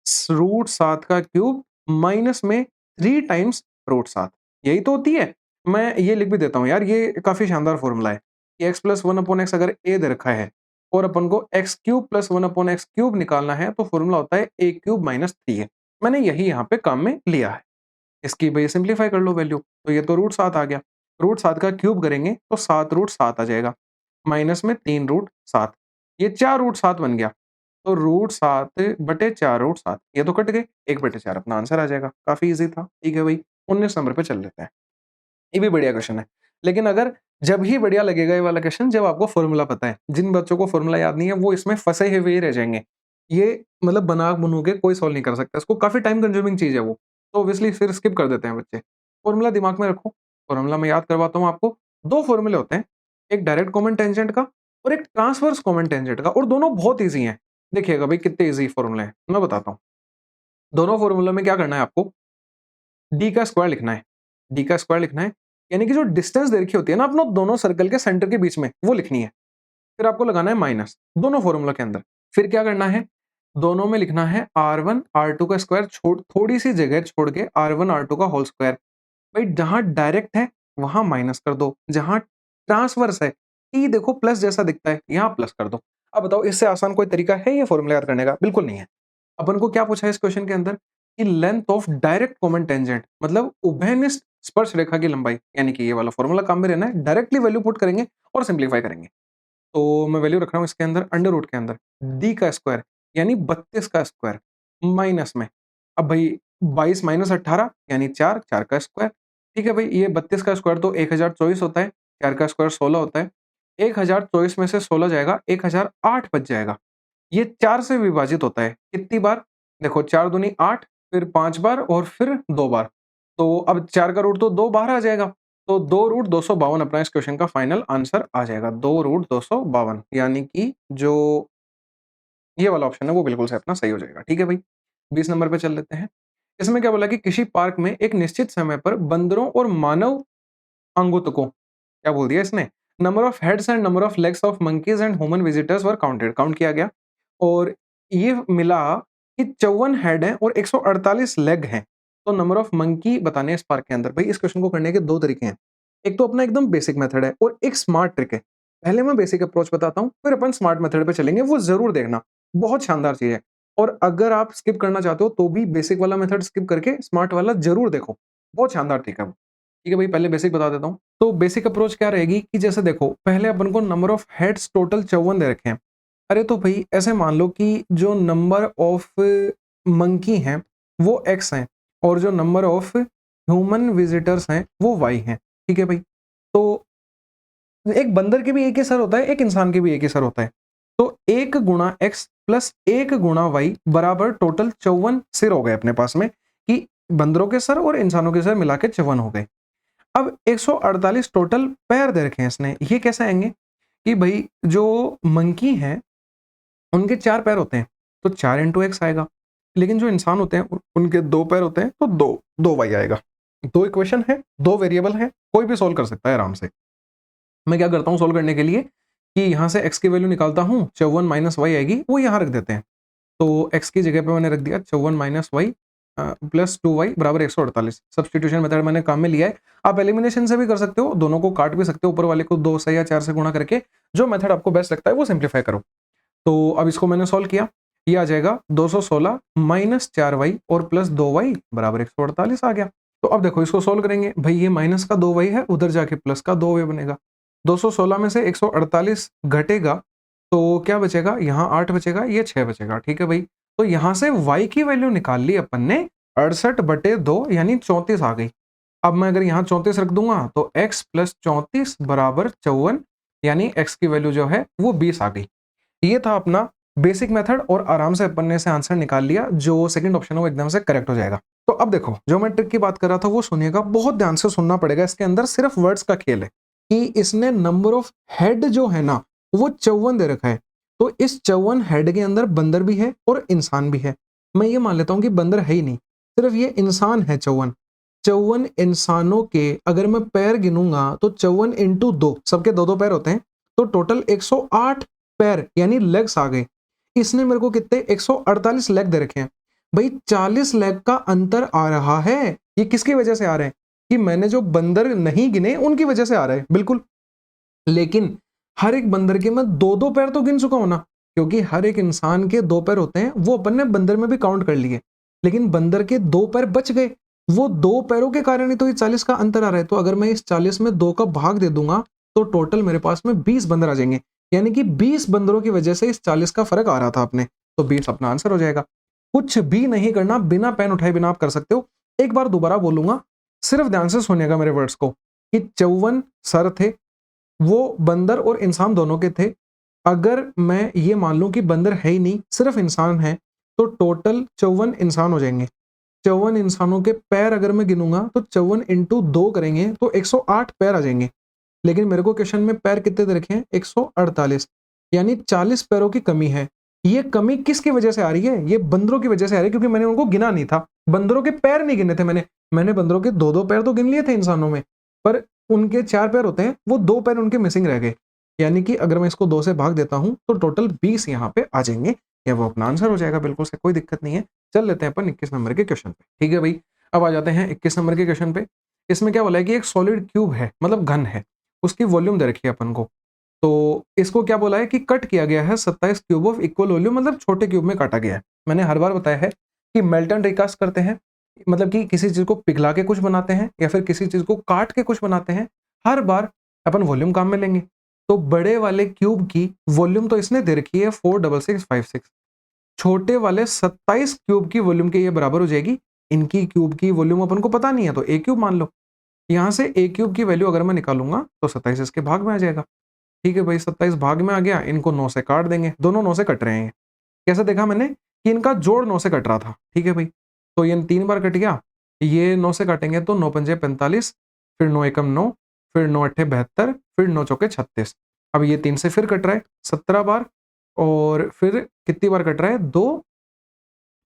√7 का क्यूब माइनस में 3 टाइम्स √7 यही तो होती है। मैं ये लिख भी देता हूँ यार, ये काफ़ी शानदार फ़ॉर्मूला है कि x प्लस 1 अपॉन x अगर a दे रखा है और अपन को x cube plus 1 upon x cube निकालना है तो फ़ॉर्मूला होता है a क्यूब माइनस 3a। मैंने यही यहाँ पे काम में लिया है। इसकी भई सिम्प्लीफाई कर लो वैल्यू, तो ये तो √7 आ गया। √7 का क्यूब करेंगे तो 7 √7 आ जाएगा, माइनस में 3 √7, ये 4 √7 बन गया। तो √7 बटे 4 √7 ये तो कट गए, 1 बटे 4 अपना आंसर आ जाएगा। काफ़ी ईज़ी था। ठीक है भई, 19 नंबर पे चल लेते हैं। ये भी बढ़िया क्वेश्चन है। लेकिन अगर जब ही बढ़िया लगेगा ये वाला क्वेश्चन जब आपको फ़ॉर्मूला पता है। जिन बच्चों को फ़ॉर्मूला याद नहीं है वो इसमें फँसे हुए ही रह जाएँगे। ये मतलब बना-बनू के कोई सॉल्व नहीं कर सकता। इसको काफ़ी टाइम कंज्यूमिंग चीज़ है वो। तो ऑब्वियसली फिर स्किप कर देते हैं बच्चे। फ़ॉर्मूला दिमाग में रखो, फ़ॉर्मूला मैं याद करवाता हूँ आपको। 2 फ़ॉर्मूले होते हैं, एक डायरेक्ट कॉमन टेंजेंट का और एक ट्रांसवर्स कॉमन टेंजेंट का और दोनों बहुत ईज़ी हैं। देखिएगा भाई कितने ईज़ी फ़ॉर्मूले हैं, मैं बताता हूँ। दोनों फ़ॉर्मूला में क्या करना है आपको, d का स्क्वायर लिखना है। d का स्क्वायर लिखना है, यानी कि जो डिस्टेंस दे रखी होती है ना अपना दोनों सर्कल के सेंटर के बीच में, वो लिखनी है। फिर आपको लगाना है माइनस, दोनों फ़ॉर्मूला के अंदर। फिर क्या करना है, दोनों में लिखना है r1 r2 का स्क्वायर छोड़ थोड़ी-सी जगह छोड़ के r1 r2 का होल स्क्वायर। भाई जहाँ डायरेक्ट है, वहाँ माइनस कर दो, जहाँ ट्रांसवर्स है, t देखो प्लस जैसा दिखता है, यहाँ प्लस कर दो। अब बताओ इससे आसान कोई तरीका है ये फ़ॉर्मूला याद करने का? बिल्कुल नहीं है। अपन को क्या पूछा है इस क्वेश्चन के अंदर कि length of direct common tangent मतलब उभयनिष्ठ स्पर्श रेखा की लंबाई, यानी कि ये वाला फॉर्मूला काम में रहना है। डायरेक्टली वैल्यू पुट करेंगे और सिंप्लीफाई करेंगे। तो मैं वैल्यू रख रहा हूँ इसके अंदर अंडर रूट के अंदर डी का स्क्वायर यानी 32 का स्क्वायर माइनस में, अब भाई 22 माइनस 18 यानी 4 4 का स्क्वायर। ठीक है भाई, ये 32 का स्क्वायर तो 1024 होता है, 4 का स्क्वायर 16 होता है। 1024 में से 16 जाएगा, 1008 बच जाएगा। ये 4 से विभाजित होता है, कितनी बार? देखो 4 दूनी 8, फिर 5 बार और फिर 2 बार। तो अब 4 का रूट तो 2 बाहर आ जाएगा, तो 2 रूट 252 अपना इस क्वेश्चन का फाइनल आंसर आ जाएगा। 2 रूट 252 यानी कि जो ये वाला ऑप्शन है वो बिल्कुल से अपना सही हो जाएगा। ठीक है भाई, 20 नंबर पे चल लेते हैं। इसमें क्या बोला कि किसी पार्क में एक निश्चित समय पर बंदरों और मानव अंगुतकों, क्या बोल दिया इसने, number of heads and number of legs of monkeys and human visitors were counted, count किया गया और ये मिला कि 54 हेड हैं और 148 लेग हैं। तो नंबर ऑफ मंकी बताने हैं इस पार्क के अंदर। भाई इस क्वेश्चन को करने के दो तरीके हैं, एक तो अपना एकदम बेसिक मेथड है और एक स्मार्ट ट्रिक है। पहले मैं बेसिक अप्रोच बताता हूँ, फिर अपन स्मार्ट मेथड पे चलेंगे, वो जरूर देखना, बहुत शानदार चीज है। और अगर आप स्किप करना चाहते हो तो भी बेसिक वाला मेथड स्किप करके स्मार्ट वाला जरूर देखो, बहुत शानदार ट्रिक है वो। ठीक है भाई, पहले बेसिक बता देता हूँ। तो बेसिक अप्रोच क्या रहेगी कि जैसे देखो, पहले अपन को नंबर ऑफ हेड्स टोटल 54 दे रखे हैं। अरे तो भाई ऐसे मान लो कि जो नंबर ऑफ मंकी हैं वो x हैं और जो नंबर ऑफ ह्यूमन विजिटर्स हैं वो y हैं। ठीक है भाई, तो एक बंदर के भी एक ही सर होता है, एक इंसान के भी एक ही सर होता है। तो 1 गुणा x प्लस 1 गुणा y बराबर टोटल 54 सिर हो गए अपने पास में, कि बंदरों के सर और इंसानों के सर मिला के 54 हो गए। अब 148 टोटल पैर दे रखे हैं इसने, ये कैसे आएंगे कि भाई जो मंकी हैं उनके 4 पैर होते हैं तो 4 इंटू एक्स आएगा, लेकिन जो इंसान होते हैं उनके 2 पैर होते हैं तो 2 वाई आएगा। 2 इक्वेशन है, 2 वेरिएबल है, कोई भी सोल्व कर सकता है आराम से। मैं क्या करता हूँ सोल्व करने के लिए कि यहाँ से x की वैल्यू निकालता हूँ, 54 माइनस वाई आएगी, वो यहाँ रख देते हैं। तो x की जगह पे मैंने रख दिया 54 माइनस वाई प्लस 2y बराबर 148। सब्सटीट्यूशन मेथड मैंने काम में लिया है। आप एलिमिनेशन से भी कर सकते हो, दोनों को काट भी सकते हो, ऊपर वाले को 2 से या 4 से गुणा करके, जो मेथड आपको बेस्ट लगता है वो सिंप्लीफाई करो। तो अब इसको मैंने सॉल्व किया, ये आ जाएगा 216 माइनस 4y और प्लस 2y बराबर 148 आ गया। तो अब देखो इसको सोल्व करेंगे, भाई ये माइनस का 2y है, उधर जाके प्लस का 2y बनेगा। 216 में से 148 घटेगा तो क्या बचेगा, यहाँ 8 बचेगा, ये 6 बचेगा। ठीक है भाई, तो यहाँ से y की वैल्यू निकाल ली अपन ने 68/2 यानी 34 आ गई। अब मैं अगर यहाँ 34 रख दूंगा तो x प्लस 34 बराबर 54 यानी x की वैल्यू जो है वो 20 आ गई। ये था अपना बेसिक मेथड और आराम से अपन ने से आंसर निकाल लिया, जो सेकंड ऑप्शन है वो एकदम से करेक्ट हो जाएगा। तो अब देखो जो मैं ट्रिक की बात कर रहा था वो सुनिएगा, बहुत ध्यान से सुनना पड़ेगा, इसके अंदर सिर्फ वर्ड्स का खेल है कि इसने नंबर ऑफ हेड जो है ना वो 54 दे रखा है, तो इस 54 हेड के अंदर बंदर भी है और इंसान भी है। मैं ये मान लेता हूं कि बंदर है ही नहीं, सिर्फ ये इंसान है 54। 54 इंसानों के अगर मैं पैर गिनूंगा तो 54 इंटू 2, सबके 2-2 पैर होते हैं, तो टोटल 108 पैर यानी लेग्स आ गए। इसने मेरे को कितने 148 लेग दे रखे हैं। भाई 40 लेग का अंतर आ रहा है, ये किसकी वजह से आ रहे हैं कि मैंने जो बंदर नहीं गिने उनकी वजह से आ रहा है बिल्कुल। लेकिन हर एक बंदर के मैं 2-2 पैर तो गिन चुका हूं ना, क्योंकि हर एक इंसान के 2 पैर होते हैं, वो अपन ने बंदर में भी काउंट कर लिए, लेकिन बंदर के 2 पैर बच गए, वो 2 पैरों के कारण ही तो ये 40 का अंतर आ रहा है। तो अगर मैं इस 40 में 2 का भाग दे दूंगा तो टोटल मेरे पास में 20 बंदर आ जाएंगे, यानी कि 20 बंदरों की वजह से इस 40 का फर्क आ रहा था अपने, तो 20 अपना आंसर हो जाएगा। कुछ भी नहीं करना, बिना पेन उठाए बिना आप कर सकते हो। एक बार दोबारा बोलूंगा, सिर्फ ध्यान से सुनिएगा मेरे वर्ड्स को, कि 54 सर थे, वो बंदर और इंसान दोनों के थे। अगर मैं ये मान लूं कि बंदर है ही नहीं, सिर्फ इंसान है, तो टोटल 54 इंसान हो जाएंगे। 54 इंसानों के पैर अगर मैं गिनूंगा तो 54 इंटू 2 करेंगे तो 108 पैर आ जाएंगे। लेकिन मेरे को क्वेश्चन में पैर कितने दे रखे हैं, 148, यानी 40 पैरों की कमी है। ये कमी किसकी वजह से आ रही है, ये बंदरों की वजह से आ रही है, क्योंकि मैंने उनको गिना नहीं था, बंदरों के पैर नहीं गिने थे मैंने बंदरों के 2-2 पैर तो गिन लिए थे इंसानों में, पर उनके 4 पैर होते हैं, वो 2 पैर उनके मिसिंग रह गए। यानी कि अगर मैं इसको 2 से भाग देता हूं तो टोटल 20 यहाँ पे आ जाएंगे, या वो अपना आंसर हो जाएगा बिल्कुल से, कोई दिक्कत नहीं है। चल लेते हैं अपन 21 नंबर के क्वेश्चन पे। ठीक है भाई, अब आ जाते हैं 21 नंबर के क्वेश्चन पे। इसमें क्या बोला है कि एक सॉलिड क्यूब है, मतलब घन है, उसकी वॉल्यूम दे रखी है अपन को। तो इसको क्या बोला है कि कट किया गया है 27 क्यूब ऑफ इक्वल वॉल्यूम, मतलब छोटे क्यूब में काटा गया है। मैंने हर बार बताया है कि मेल्ट एंड रिकास्ट करते हैं, मतलब कि किसी चीज को पिघला के कुछ बनाते हैं या फिर किसी चीज को काट के कुछ बनाते हैं, हर बार अपन वॉल्यूम काम में लेंगे। तो बड़े वाले क्यूब की वॉल्यूम तो इसने दे रखी है 46656, छोटे वाले 27 क्यूब की वॉल्यूम के ये बराबर हो जाएगी। इनकी क्यूब की वॉल्यूम अपन को पता नहीं है तो ए क्यूब मान लो। यहाँ से a क्यूब की वैल्यू अगर मैं निकालूंगा तो 27 इसके भाग में आ जाएगा। ठीक है भाई, 27 भाग में आ गया, इनको 9 से काट देंगे, दोनों 9 से कट रहे हैं। कैसे देखा मैंने कि इनका जोड़ 9 से कट रहा था। ठीक है भाई, तो ये 3 बार कट गया, ये 9 से काटेंगे तो 9 पंजे 45, फिर 9 एकम 9, फिर 9 अट्ठे 72, फिर 9 चौके 36। अब ये 3 से फिर कट रहा है 17 बार, और फिर कितनी बार कट रहा है, 2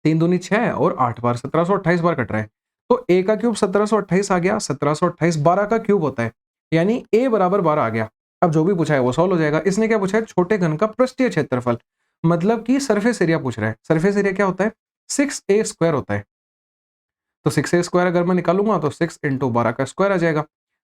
3 दूनी 6 और 8 बार, 1728 बार कट रहा है। तो a का क्यूब 1728 आ गया, 1728 12 का क्यूब होता है, यानी a बराबर 12 आ गया। अब जो भी पूछा है वो सॉल्व हो जाएगा। इसने क्या पूछा है, छोटे घन का पृष्ठीय क्षेत्रफल, मतलब कि सरफेस एरिया पूछ रहा है। सरफेस एरिया क्या होता है, 6a स्क्वायर होता है। तो 6a स्क्वायर अगर मैं निकालूंगा तो 6 इंटू 12 का स्क्वायर आ जाएगा,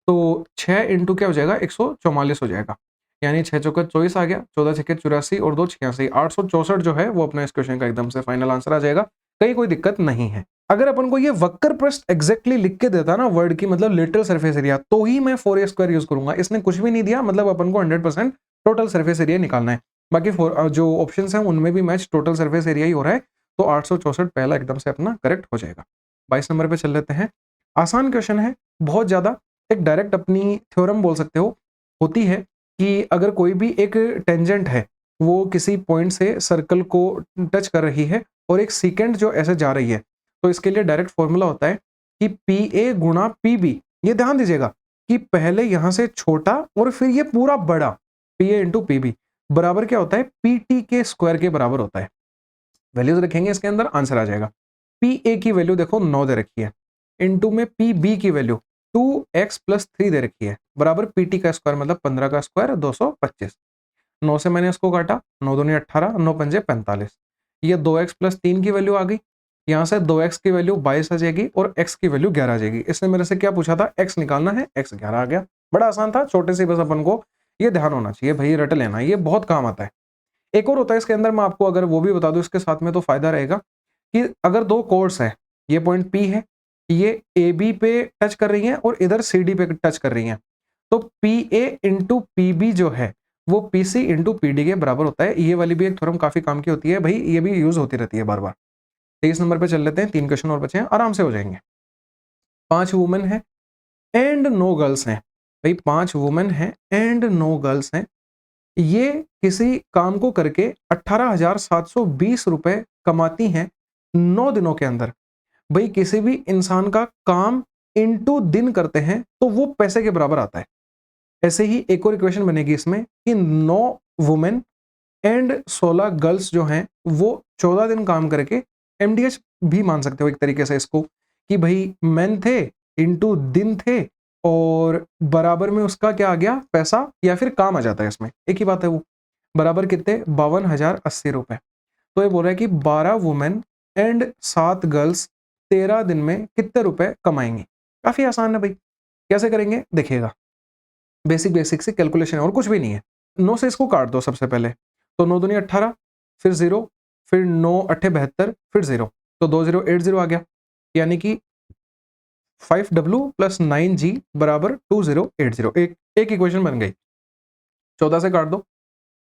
तो 6 इंटू क्या हो जाएगा, 144 हो जाएगा, यानी 6 चौका 24 आ गया, 14 छक्के 84 और 2 86, 864 जो है वो अपना इस क्वेश्चन का एकदम से फाइनल आंसर आ जाएगा। कहीं कोई दिक्कत नहीं है। अगर अपन को ये वक्र पृष्ठ एग्जैक्टली लिख के देता ना वर्ड की, मतलब लिटरल सरफेस एरिया, तो ही मैं 4a स्क्वायर यूज करूंगा। इसने कुछ भी नहीं दिया, मतलब अपन को 100% टोटल सरफेस एरिया निकालना है। बाकी जो ऑप्शन है उनमें भी मैच टोटल सरफेस एरिया ही हो रहा है, तो 864 पहला एकदम से अपना करेक्ट हो जाएगा। 22 नंबर पे चल लेते हैं। आसान क्वेश्चन है, बहुत ज्यादा, एक डायरेक्ट अपनी थ्योरम बोल सकते हो, होती है कि अगर कोई भी एक टेंजेंट है वो किसी पॉइंट से सर्कल को टच कर रही है और एक सीकेंड जो ऐसे जा रही है, तो इसके लिए डायरेक्ट फॉर्मूला होता है कि पी ए गुणा पी बी। ये ध्यान दीजिएगा कि पहले यहां से छोटा और फिर ये पूरा बड़ा, P A into P B बराबर क्या होता है, पी टी के स्क्वायर के बराबर होता है। वैल्यूज रखेंगे इसके अंदर, आंसर आ जाएगा। पी ए की वैल्यू देखो 9 दे रखी है, इंटू में पी बी की वैल्यू 2x + 3 दे रखी है, बराबर पी टी का स्क्वायर मतलब 15 का स्क्वायर 225। 9 से मैंने इसको काटा, 9 दूनी 18, 9 पंजे 45, ये 2x + 3 की वैल्यू आ गई। यहाँ से 2x की वैल्यू 22 आ जाएगी और x की वैल्यू 11 आ जाएगी। इसने मेरे से क्या पूछा था, x निकालना है, x 11 आ गया। बड़ा आसान था, छोटे से बस अपन को ये ध्यान होना चाहिए भाई, रट लेना, ये बहुत काम आता है। एक और होता है इसके अंदर, मैं आपको अगर वो भी बता दूं इसके साथ में तो फायदा रहेगा, कि अगर दो कोर्स है, ये पॉइंट P है, ये AB पे टच कर रही हैं और इधर CD पे टच कर रही हैं, तो PA इंटू PB जो है वो PC इंटू PD के बराबर होता है। ये वाली भी एक थ्योरम काफी काम की होती है भाई, ये भी यूज होती रहती है बार बार। 23 नंबर पे चल लेते हैं, 3 क्वेश्चन और बचे हैं, आराम से हो जाएंगे। 5 वुमेन है एंड नो गर्ल्स हैं, भाई 5 वुमेन है एंड नो गर्ल्स हैं, ये किसी काम को करके 18,720 रुपए कमाती हैं 9 दिनों के अंदर। भाई किसी भी इंसान का काम इंटू दिन करते हैं तो वो पैसे के बराबर आता है। ऐसे ही एक और इक्वेशन बनेगी इसमें कि 9 वुमेन एंड 16 गर्ल्स जो हैं वो 14 दिन काम करके, एमडीएच भी मान सकते हो एक तरीके से इसको, कि भाई मैन थे इंटू दिन थे और बराबर में उसका क्या आ गया, पैसा या फिर काम आ जाता है, इसमें एक ही बात है। वो बराबर कितने, 52,080 रुपए। तो ये बोल रहा है कि 12 वुमेन एंड 7 गर्ल्स 13 दिन में कितने रुपए कमाएंगे। काफी आसान है भाई, कैसे करेंगे देखिएगा, बेसिक बेसिक से कैलकुलेशन है और कुछ भी नहीं है। 9 से इसको काट दो सबसे पहले, तो 9 दूनी 18, फिर 0, फिर 9 अट्ठे 72, फिर 0, तो 2080 आ गया, यानी कि 5W + 9G बराबर 2080। एक इक्वेशन बन गई। 14 से काट दो,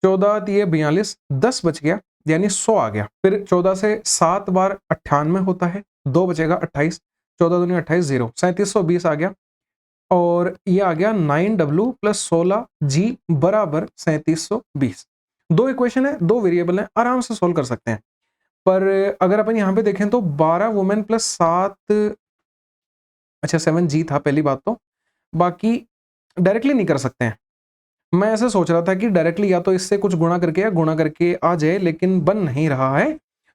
14 तिये 42, 10 बच गया, यानी 100 आ गया। फिर 14 से 7 बार 98 होता है, 2 बचेगा 28, 14 दूनी 28, 0, 3720 आ गया, और ये आ गया 9W + 16G बराबर 3720। दो इक्वेशन है, दो वेरिएबल है, आराम से सोल्व कर सकते हैं। पर अगर अपन यहाँ पे देखें तो 12 वुमेन + 7, अच्छा 7G था पहली बात, तो बाकी डायरेक्टली नहीं कर सकते हैं। मैं ऐसे सोच रहा था कि डायरेक्टली या तो इससे कुछ गुणा करके या गुणा करके आ जाए, लेकिन बन नहीं रहा है,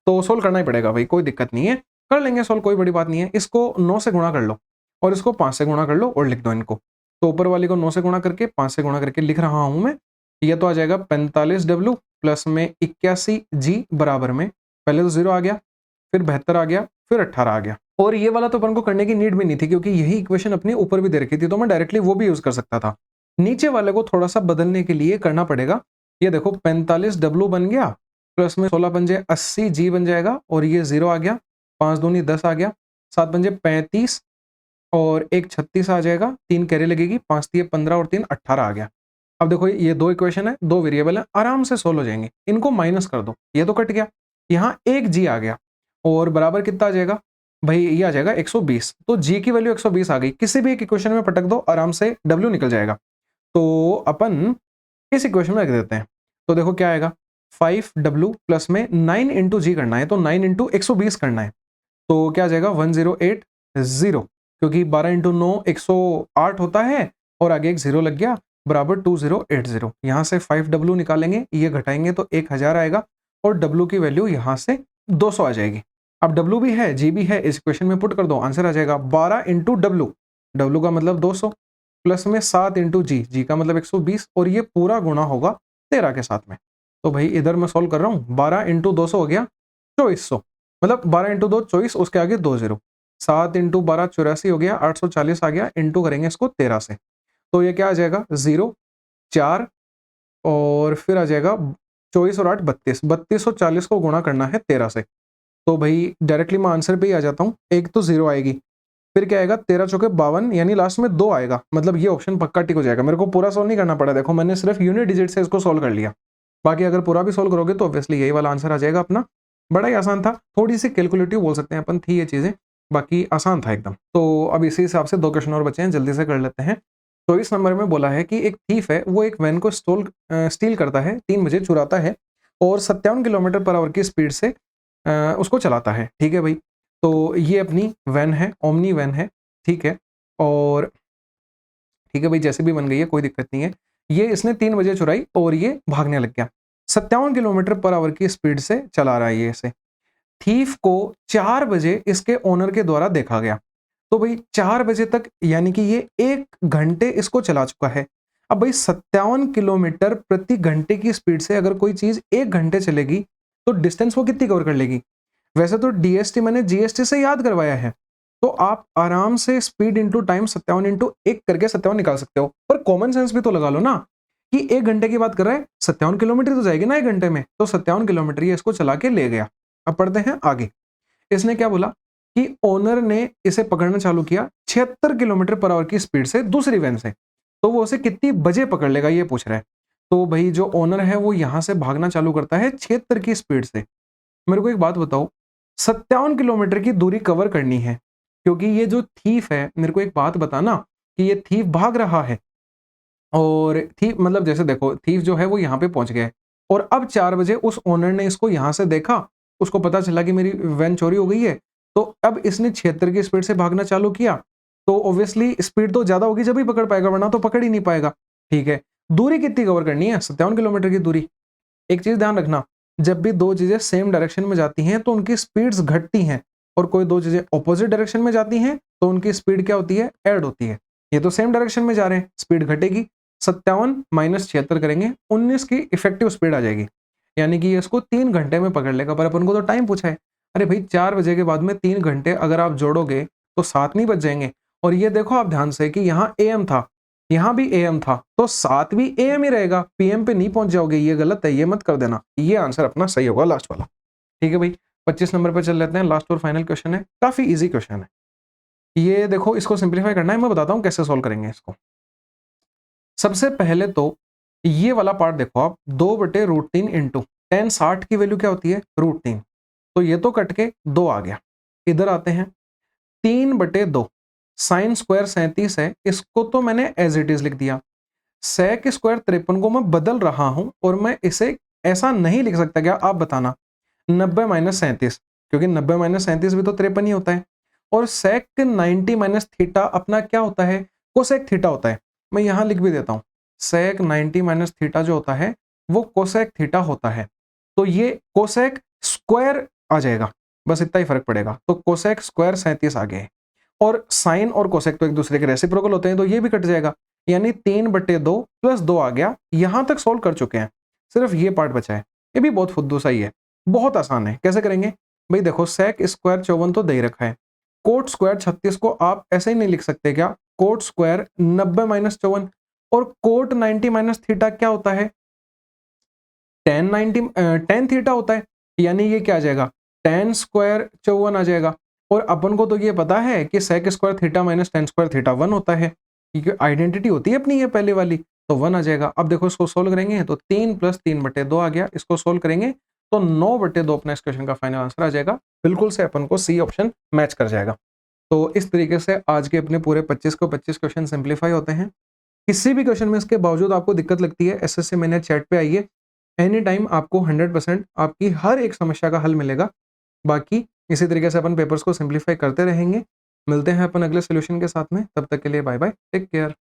तो सोल्व करना ही पड़ेगा भाई, कोई दिक्कत नहीं है, कर लेंगे सोल्व, कोई बड़ी बात नहीं है। इसको 9 से गुणा कर लो और इसको 5 से गुणा कर लो और लिख दो इनको। तो ऊपर वाली को 9 से गुणा करके 5 से गुणा करके लिख रहा हूं मैं, यह तो आ जाएगा 45W प्लस में 81G बराबर में, पहले तो 0 आ गया, फिर 72 आ गया, फिर 18 आ गया। और ये वाला तो अपन को करने की नीड भी नहीं थी, क्योंकि यही इक्वेशन अपनी ऊपर भी दे रखी थी, तो मैं डायरेक्टली वो भी यूज कर सकता था। नीचे वाले को थोड़ा सा बदलने के लिए करना पड़ेगा। ये देखो 45W बन गया, प्लस में 16 पंजे 80G बन जाएगा, और ये 0 आ गया, 5 दूनी 10 आ गया, 7 पंजे 35 और 1 36 आ जाएगा, 3 कैरी लगेगी, 5 तिये 15 और 3 18 आ गया। अब देखो ये दो इक्वेशन है, दो वेरिएबल है, आराम से सोल्व हो जाएंगे। इनको माइनस कर दो, ये तो कट गया, यहाँ 1G आ गया और बराबर कितना आ जाएगा, भाई ये आ जाएगा 120, तो जी की वैल्यू 120 आ गई। किसी भी एक इक्वेशन में पटक दो, आराम से डब्ल्यू निकल जाएगा। तो अपन इस इक्वेशन में रख देते हैं। तो देखो क्या आएगा, 5w प्लस में 9 इंटू जी करना है, तो 9 इंटू 120 करना है, तो क्या आ जाएगा 1080, क्योंकि 12 इंटू 9 108 होता है, और आगे एक जीरो लग गया, बराबर 2080। यहाँ से 5w निकालेंगे, ये घटाएंगे तो 1000 आएगा, और w की वैल्यू यहाँ से 200 आ जाएगी। अब w भी है, g भी है, इस इक्वेशन में पुट कर दो, आंसर आ जाएगा 12 इंटू w का मतलब 200, प्लस में 7 इंटू जी का मतलब 120, और ये पूरा गुणा होगा 13 के साथ में। तो भाई इधर मैं सॉल्व कर रहा हूँ, 12 इंटू 200 हो गया 2400, मतलब 12 इंटू 2 24, उसके आगे 2 जीरो, 7 इंटू 12 84 हो गया, 840 आ गया, इंटू करेंगे इसको 13 से, तो ये क्या आ जाएगा 0 4, और फिर आ जाएगा 24 और 8 32, 3240 को गुणा करना है 13 से। तो भाई डायरेक्टली मैं आंसर पे ही आ जाता हूँ, एक तो जीरो आएगी, फिर क्या आएगा 13 चौके 52, यानी लास्ट में 2 आएगा, मतलब ये ऑप्शन पक्का टिक हो जाएगा। मेरे को पूरा सोल्व नहीं करना पड़ा, देखो मैंने सिर्फ यूनिट डिजिट से इसको सोल्व कर लिया, बाकी अगर पूरा भी सोल्व करोगे तो ऑब्वियसली यही वाला आंसर आ जाएगा अपना। बड़ा ही आसान था, थोड़ी सी कैलकुलेटिव बोल सकते हैं अपन थी ये चीजें, बाकी आसान था एकदम। तो अब इसी हिसाब से 2 क्वेश्चन और बचे हैं, जल्दी से कर लेते हैं। तो इस नंबर में बोला है कि एक थीफ है, वो एक वैन को स्टील करता है, 3 बजे चुराता है, और 57 किलोमीटर पर आवर की स्पीड से उसको चलाता है। ठीक है भाई, तो ये अपनी वैन है, ओमनी वैन है, ठीक है, और ठीक है भाई जैसे भी बन गई है कोई दिक्कत नहीं है। ये इसने 3 बजे चुराई और ये भागने लग गया, 57 किलोमीटर पर आवर की स्पीड से चला रहा है ये इसे। थीफ को 4 बजे इसके ओनर के द्वारा देखा गया, तो भाई 4 बजे तक यानी कि ये 1 घंटे इसको चला चुका है। अब भाई 57 किलोमीटर प्रति घंटे की स्पीड से अगर कोई चीज 1 घंटे चलेगी तो डिस्टेंस वो कितनी कवर कर लेगी। वैसे तो डीएसटी मैंने जीएसटी से याद करवाया है, तो आप आराम से स्पीड इंटू टाइम 57 इंटू 1 करके 57 निकाल सकते हो, पर कॉमन सेंस भी तो लगा लो ना, कि 1 घंटे की बात कर रहा है, 57 किलोमीटर तो जाएगी ना 1 घंटे में, तो 57 किलोमीटर ये इसको चला के ले गया। अब पढ़ते हैं आगे। इसने क्या बोला कि ओनर ने इसे पकड़ना चालू किया 76 किलोमीटर पर आवर की स्पीड से दूसरी वैन से, तो वो उसे कितनी बजे पकड़ लेगा ये पूछ रहा है। तो भाई जो ओनर है वो यहां से भागना चालू करता है 76 की स्पीड से। मेरे को एक बात बताओ, 57 किलोमीटर की दूरी कवर करनी है, क्योंकि ये जो थीफ है, मेरे को एक बात बताना कि ये थीफ भाग रहा है, और थीफ मतलब जैसे देखो थीफ जो है वो यहाँ पे पहुंच गया है, और अब 4 बजे उस ओनर ने इसको यहाँ से देखा, उसको पता चला कि मेरी वैन चोरी हो गई है, तो अब इसने 76 की स्पीड से भागना चालू किया, तो ऑब्वियसली स्पीड तो ज्यादा होगी जब ही पकड़ पाएगा, वरना तो पकड़ ही नहीं पाएगा। ठीक है, दूरी कितनी कवर करनी है, 57 किलोमीटर की दूरी। एक चीज ध्यान रखना, जब भी दो चीजें सेम डायरेक्शन में जाती हैं तो उनकी स्पीड्स घटती हैं, और कोई दो चीजें ऑपोजिट डायरेक्शन में जाती हैं तो उनकी स्पीड क्या होती है, ऐड होती है। ये तो सेम डायरेक्शन में जा रहे हैं, स्पीड घटेगी, 57 माइनस 76 करेंगे, 19 की इफेक्टिव स्पीड आ जाएगी, यानी कि ये इसको 3 घंटे में पकड़ लेगा। पर अपन को तो टाइम पूछा है, अरे भाई 4 बजे के बाद में 3 घंटे अगर आप जोड़ोगे तो 7 नहीं बच जाएंगे। और ये देखो आप ध्यान से कि यहाँ एएम था, यहाँ भी एएम था, तो 7 भी एएम ही रहेगा, पीएम पे नहीं पहुंच जाओगे, ये गलत है, ये मत कर देना। ये आंसर अपना सही होगा लास्ट वाला। ठीक है भाई, 25 नंबर पे चल लेते हैं, लास्ट और फाइनल क्वेश्चन है, काफी इजी क्वेश्चन है ये। देखो इसको सिंप्लीफाई करना है, मैं बताता हूं कैसे सोल्व करेंगे इसको। सबसे पहले तो ये वाला पार्ट देखो आप, 2/√3 इंटू टेन 60 की वैल्यू क्या होती है √3, तो ये तो कट के 2 आ गया। इधर आते हैं 3/2, साइन स्क्वायर 37 है, इसको तो मैंने एज इट इज लिख दिया। सेक स्क्वायर 53 को मैं बदल रहा हूं, और मैं इसे ऐसा नहीं लिख सकता क्या, आप बताना, 90 माइनस 37, क्योंकि 90 माइनस 37 भी तो 53 ही होता है, और सेक 90 माइनस थीटा अपना क्या होता है, कोसेक थीटा होता है। मैं यहां लिख भी देता हूं, सेक 90 माइनस थीटा जो होता है वो कोसेक थीटा होता है, तो ये कोसेक स्क्वायर आ जाएगा, बस इतना ही फर्क पड़ेगा। तो कोसेक स्क्वायर 37 आ गए, और साइन और कोसेक तो एक दूसरे के रेसिप्रोकल होते हैं, तो ये भी कट जाएगा, यानी 3/2 प्लस 2 आ गया। यहां तक सोल्व कर चुके हैं, सिर्फ ये पार्ट बचा है, ये भी बहुत फुद्दू सा ही है, बहुत आसान है। कैसे करेंगे भाई, देखो सेक स्क्वायर 54 तो दे ही रखा है, कोट स्क्वायर 36 को आप ऐसे ही नहीं लिख सकते क्या, कोट स्क्वायर 90 माइनस 54, और कोट 90 माइनस थीटा क्या होता है, टेन थीटा होता है, यानी ये क्या आ जाएगा, टेन स्क्वायर 54 आ जाएगा। और अपन को तो ये पता है कि sec square theta minus tan square theta 1 होता है, क्योंकि आइडेंटिटी होती है अपनी ये पहले वाली, तो 1 आ जाएगा। अब देखो इसको सोल्व करेंगे तो 3 + 3/2 आ गया, इसको सोल्व करेंगे तो 9/2 अपना इस क्वेश्चन का फाइनल आंसर आ जाएगा। बिल्कुल से अपन को सी ऑप्शन मैच कर जाएगा। तो इस तरीके से आज के अपने पूरे 25 को 25 क्वेश्चन सिंप्लीफाई होते हैं। किसी भी क्वेश्चन में इसके बावजूद आपको दिक्कत लगती है, एसएससी मैनेज चैट पे आइए, एनी टाइम आपको 100% आपकी हर एक समस्या का हल मिलेगा। बाकी इसी तरीके से अपन पेपर्स को सिंप्लीफाई करते रहेंगे। मिलते हैं अपन अगले सॉल्यूशन के साथ में, तब तक के लिए बाय बाय, टेक केयर।